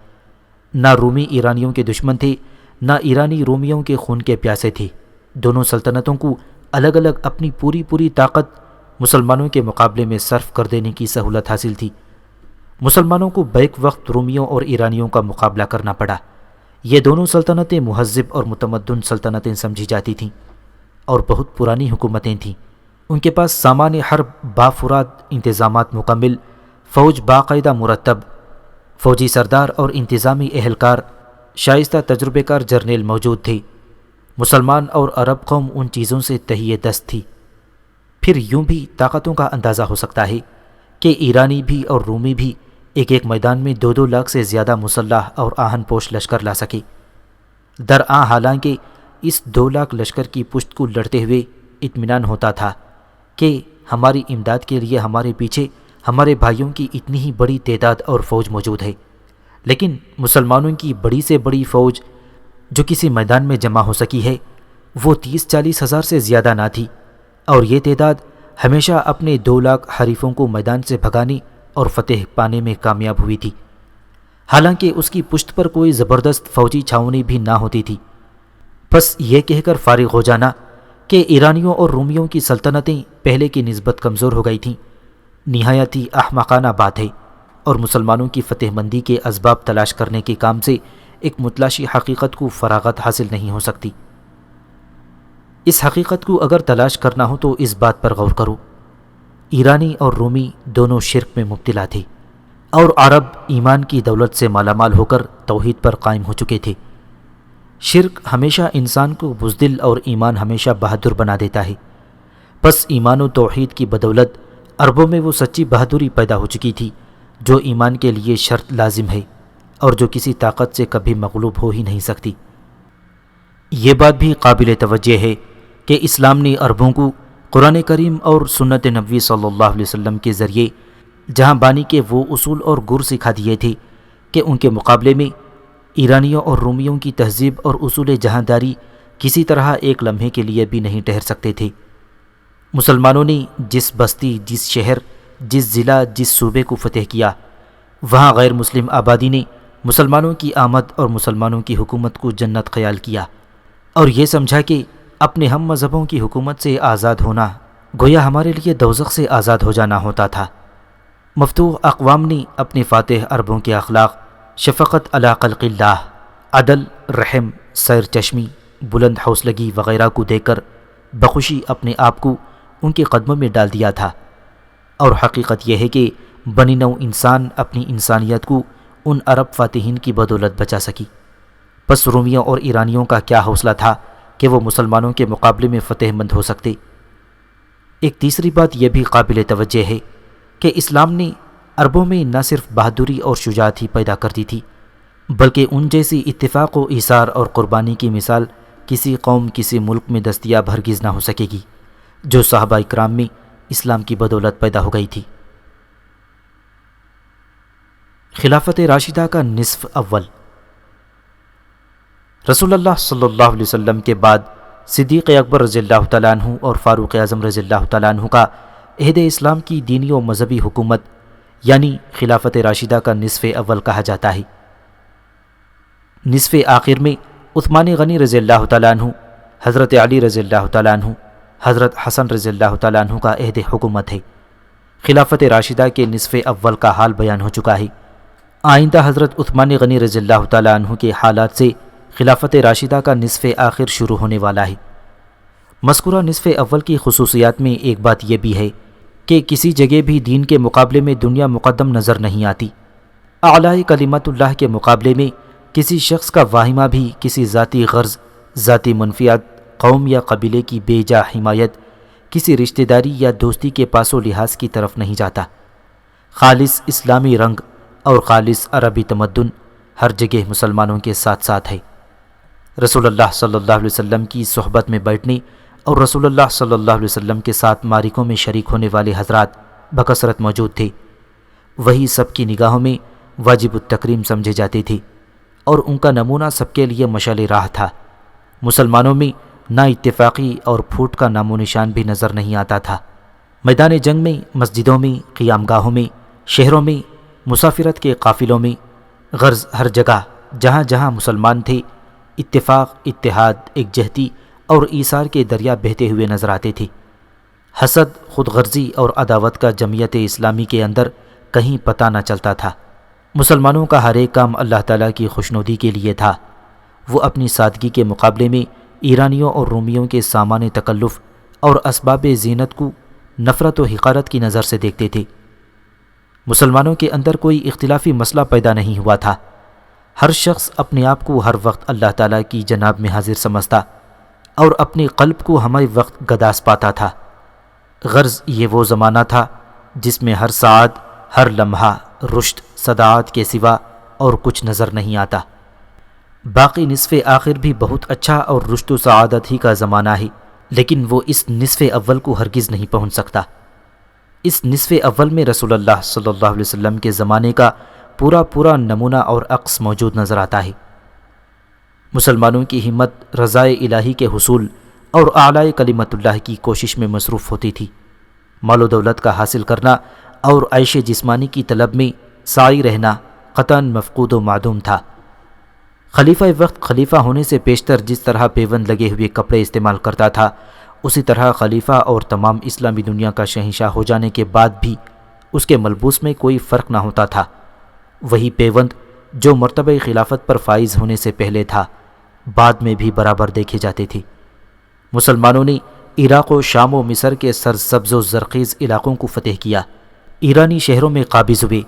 نہ رومی ایرانیوں کے دشمن تھے، نہ ایرانی رومیوں کے خون کے پیاسے تھے۔ دونوں سلطنتوں کو الگ الگ اپنی پوری طاقت مسلمانوں کے مقابلے میں صرف کر دینے کی سہولت حاصل تھی۔ مسلمانوں کو بیک وقت رومیوں اور ایرانیوں کا مقابلہ کرنا پڑا۔ یہ دونوں سلطنتیں مہذب اور متمدن سلطنتیں سمجھی جاتی تھیں اور بہت پرانی حکومتیں تھیں۔ ان کے پاس سامان حرب بافراد انتظامات مکمل، فوج باقاعدہ مرتب، فوجی سردار اور انتظامی اہلکار، شائستہ تجربے کار جرنیل موجود تھے۔ مسلمان اور عرب قوم ان چیزوں سے تہیہ دست تھی۔ پھر یوں بھی طاقتوں کا اندازہ ہو سکتا ہے کہ ایرانی بھی اور رومی بھی ایک میدان میں 2 لاکھ سے زیادہ مسلح اور آہن پوش لشکر لا سکے۔ درآں حالانکہ اس 2 لاکھ لشکر کی پشت کو لڑتے ہوئے اطمینان ہوتا تھا کہ ہماری امداد کے لیے ہمارے پیچھے ہمارے بھائیوں کی اتنی ہی بڑی تعداد اور فوج موجود ہے، لیکن مسلمانوں کی بڑی سے بڑی فوج جو کسی میدان میں جمع ہو سکی ہے وہ 30-40 ہزار سے زیادہ نہ تھی، اور یہ تعداد ہمیشہ اپنے 2 لاکھ حریفوں کو میدان سے بھگانے اور فتح پانے میں کامیاب ہوئی تھی، حالانکہ اس کی پشت پر کوئی زبردست فوجی چھاؤنی بھی نہ ہوتی تھی۔ بس یہ کہہ کر فارغ ہو جانا کہ ایرانیوں اور رومیوں کی سلطنتیں پہلے کی نسبت کمزور ہو گئی تھیں نہایت ہی احمقانہ بات ہے، اور مسلمانوں کی فتح مندی کے اسباب تلاش کرنے کے کام سے ایک متلاشی حقیقت کو فراغت حاصل نہیں ہو سکتی۔ اس حقیقت کو اگر تلاش کرنا ہو تو اس بات پر غور کرو، ایرانی اور رومی دونوں شرک میں مبتلا تھے، اور عرب ایمان کی دولت سے مالا مال ہو کر توحید پر قائم ہو چکے تھے۔ شرک ہمیشہ انسان کو بزدل اور ایمان ہمیشہ بہادر بنا دیتا ہے۔ بس ایمان و توحید کی بدولت عربوں میں وہ سچی بہادری پیدا ہو چکی تھی جو ایمان کے لیے شرط لازم ہے اور جو کسی طاقت سے کبھی مغلوب ہو ہی نہیں سکتی۔ یہ بات بھی قابل توجہ ہے کہ اسلام نے عربوں کو قرآن کریم اور سنت نبوی صلی اللہ علیہ وسلم کے ذریعے جہاں بانی کے وہ اصول اور گر سکھا دیے تھے کہ ان کے مقابلے میں ایرانیوں اور رومیوں کی تہذیب اور اصول جہانداری کسی طرح ایک لمحے کے لیے بھی نہیں ٹھہر سکتے تھے۔ مسلمانوں نے جس بستی، جس شہر، جس ضلع، جس صوبے کو فتح کیا، وہاں غیر مسلم آبادی نے مسلمانوں کی آمد اور مسلمانوں کی حکومت کو جنت خیال کیا، اور یہ سمجھا کہ اپنے ہم مذہبوں کی حکومت سے آزاد ہونا گویا ہمارے لیے دوزخ سے آزاد ہو جانا ہوتا تھا۔ مفتوح اقوام نے اپنے فاتح عربوں کے اخلاق، شفقت علی خلق اللہ، عدل، رحم، سیر چشمی، بلند حوصلگی وغیرہ کو دیکھ کر بخوشی اپنے آپ کو ان کے قدموں میں ڈال دیا تھا، اور حقیقت یہ ہے کہ بنی نوع انسان اپنی انسانیت کو ان عرب فاتحین کی بدولت بچا سکی۔ پس رومیوں اور ایرانیوں کا کیا حوصلہ تھا کہ وہ مسلمانوں کے مقابلے میں فتح مند ہو سکتے۔ ایک تیسری بات یہ بھی قابل توجہ ہے کہ اسلام نے عربوں میں نہ صرف بہادری اور شجاعت ہی پیدا کر دی تھی، بلکہ ان جیسی اتفاق و ایثار اور قربانی کی مثال کسی قوم کسی ملک میں دستیاب ہرگز نہ ہو سکے گی، جو صحابہ اکرام میں اسلام کی بدولت پیدا ہو گئی تھی۔ خلافت راشدہ کا نصف اول۔ رسول اللہ صلی اللہ علیہ وسلم کے بعد صدیق اکبر رضی اللہ تعالیٰ عنہ اور فاروق اعظم رضی اللہ تعالیٰ عنہ کا عہد اسلام کی دینی و مذہبی حکومت یعنی خلافت راشدہ کا نصف اول کہا جاتا ہے۔ نصف آخر میں عثمان غنی رضی اللہ تعالیٰ عنہ، حضرت علی رضی اللہ تعالیٰ عنہ، حضرت حسن رضی اللہ تعالیٰ عنہ کا عہد حکومت ہے۔ خلافت راشدہ کے نصف اول کا حال بیان ہو چکا ہے۔ آئندہ حضرت عثمان غنی رضی اللہ تعالیٰ عنہ کے حالات سے خلافت راشدہ کا نصف آخر شروع ہونے والا ہے۔ مذکورہ نصف اول کی خصوصیات میں ایک بات یہ بھی ہے کہ کسی جگہ بھی دین کے مقابلے میں دنیا مقدم نظر نہیں آتی۔ اعلی کلمت اللہ کے مقابلے میں کسی شخص کا واہمہ بھی کسی ذاتی غرض، ذاتی منفیات، قوم یا قبیلے کی بے جا حمایت، کسی رشتہ داری یا دوستی کے پاس و لحاظ کی طرف نہیں جاتا۔ خالص اسلامی رنگ اور خالص عربی تمدن ہر جگہ مسلمانوں کے ساتھ ساتھ ہے۔ رسول اللہ صلی اللہ علیہ وسلم کی صحبت میں بیٹھنے اور رسول اللہ صلی اللہ علیہ وسلم کے ساتھ معرکوں میں شریک ہونے والے حضرات بکثرت موجود تھے۔ وہی سب کی نگاہوں میں واجب التکریم سمجھے جاتے تھے اور ان کا نمونہ سب کے لیے مشعل راہ تھا۔ مسلمانوں میں نا اتفاقی اور پھوٹ کا نام و نشان بھی نظر نہیں آتا تھا۔ میدان جنگ میں، مسجدوں میں، قیام گاہوں میں، شہروں میں، مسافرت کے قافلوں میں، غرض ہر جگہ جہاں جہاں مسلمان تھے، اتفاق، اتحاد، ایک جہتی اور ایثار کے دریا بہتے ہوئے نظر آتے تھے۔ حسد، خود غرضی اور عداوت کا جمعیت اسلامی کے اندر کہیں پتہ نہ چلتا تھا۔ مسلمانوں کا ہر ایک کام اللہ تعالیٰ کی خوشنودی کے لیے تھا۔ وہ اپنی سادگی کے مقابلے میں ایرانیوں اور رومیوں کے سامان تکلف اور اسباب زینت کو نفرت و حقارت کی نظر سے دیکھتے تھے۔ مسلمانوں کے اندر کوئی اختلافی مسئلہ پیدا نہیں ہوا تھا۔ ہر شخص اپنے آپ کو ہر وقت اللہ تعالیٰ کی جناب میں حاضر سمجھتا اور اپنے قلب کو ہمہ وقت گداس پاتا تھا۔ غرض یہ وہ زمانہ تھا جس میں ہر ساعت، ہر لمحہ رشد، صداعت کے سوا اور کچھ نظر نہیں آتا۔ باقی نصف آخر بھی بہت اچھا اور رشد و سعادت ہی کا زمانہ ہے، لیکن وہ اس نصف اول کو ہرگز نہیں پہنچ سکتا۔ اس نصف اول میں رسول اللہ صلی اللہ علیہ وسلم کے زمانے کا پورا نمونہ اور عکس موجود نظر آتا ہے۔ مسلمانوں کی ہمت رضائے الہی کے حصول اور اعلی کلمت اللہ کی کوشش میں مصروف ہوتی تھی۔ مال و دولت کا حاصل کرنا اور عیش جسمانی کی طلب میں سعی رہنا قطعاً مفقود و معدوم تھا۔ خلیفہ وقت خلیفہ ہونے سے پیشتر جس طرح پیوند لگے ہوئے کپڑے استعمال کرتا تھا، اسی طرح خلیفہ اور تمام اسلامی دنیا کا شہنشاہ ہو جانے کے بعد بھی اس کے ملبوس میں کوئی فرق نہ ہوتا تھا۔ وہی پیوند جو مرتبہ خلافت پر فائز ہونے سے پہلے تھا، بعد میں بھی برابر دیکھے جاتے تھے۔ مسلمانوں نے عراق و شام و مصر کے سرسبز و زرخیز علاقوں کو فتح کیا، ایرانی شہروں میں قابض ہوئے،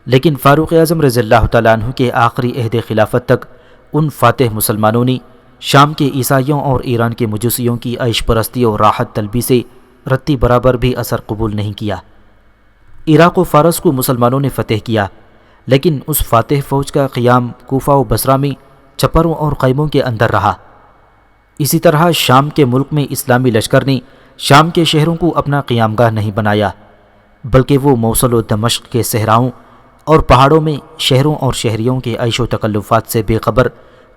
لیکن فاروق اعظم رضی اللہ تعالیٰ عنہ کے آخری عہد خلافت تک ان فاتح مسلمانوں نے شام کے عیسائیوں اور ایران کے مجوسیوں کی عیش پرستی اور راحت طلبی سے رتی برابر بھی اثر قبول نہیں کیا۔ عراق و فارس کو مسلمانوں نے فتح کیا، لیکن اس فاتح فوج کا قیام کوفہ و بصرہ میں چھپروں اور خیموں کے اندر رہا۔ اسی طرح شام کے ملک میں اسلامی لشکر نے شام کے شہروں کو اپنا قیام گاہ نہیں بنایا، بلکہ وہ موصل و دمشق کے صحراؤں اور پہاڑوں میں شہروں اور شہریوں کے عیش و تکلفات سے بے خبر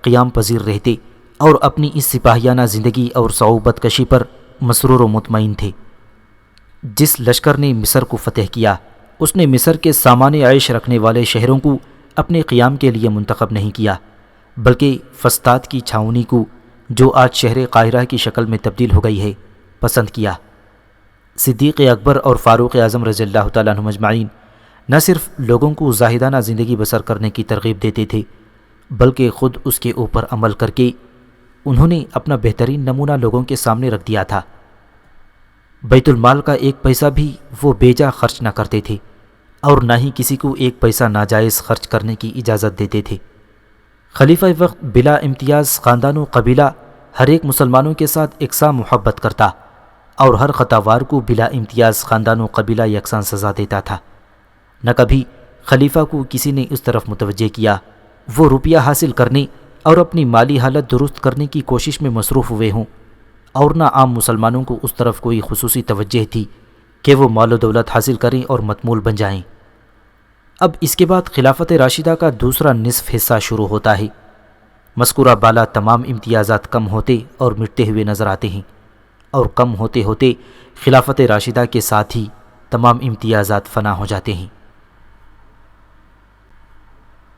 قیام پذیر رہتے اور اپنی اس سپاہیانہ زندگی اور صعوبت کشی پر مسرور و مطمئن تھے۔ جس لشکر نے مصر کو فتح کیا، اس نے مصر کے سامان عیش رکھنے والے شہروں کو اپنے قیام کے لیے منتخب نہیں کیا، بلکہ فسطاط کی چھاؤنی کو، جو آج شہر قاہرہ کی شکل میں تبدیل ہو گئی ہے، پسند کیا۔ صدیق اکبر اور فاروق اعظم رضی اللہ تعالیٰ عنہ مجمعین نہ صرف لوگوں کو زاہدانہ زندگی بسر کرنے کی ترغیب دیتے تھے، بلکہ خود اس کے اوپر عمل کر کے انہوں نے اپنا بہترین نمونہ لوگوں کے سامنے رکھ دیا تھا۔ بیت المال کا ایک پیسہ بھی وہ بیجا خرچ نہ کرتے تھے اور نہ ہی کسی کو ایک پیسہ ناجائز خرچ کرنے کی اجازت دیتے تھے۔ خلیفہ وقت بلا امتیاز خاندان و قبیلہ ہر ایک مسلمانوں کے ساتھ یکساں محبت کرتا اور ہر خطاوار کو بلا امتیاز خاندان و قبیلہ یکساں سزا دیتا تھا۔ نہ کبھی خلیفہ کو کسی نے اس طرف متوجہ کیا وہ روپیہ حاصل کرنے اور اپنی مالی حالت درست کرنے کی کوشش میں مصروف ہوئے ہوں، اور نہ عام مسلمانوں کو اس طرف کوئی خصوصی توجہ تھی کہ وہ مال و دولت حاصل کریں اور متمول بن جائیں۔ اب اس کے بعد خلافت راشدہ کا دوسرا نصف حصہ شروع ہوتا ہے۔ مذکورہ بالا تمام امتیازات کم ہوتے اور مٹتے ہوئے نظر آتے ہیں، اور کم ہوتے ہوتے خلافت راشدہ کے ساتھ ہی تمام امتیازات فنا ہو جاتے ہیں۔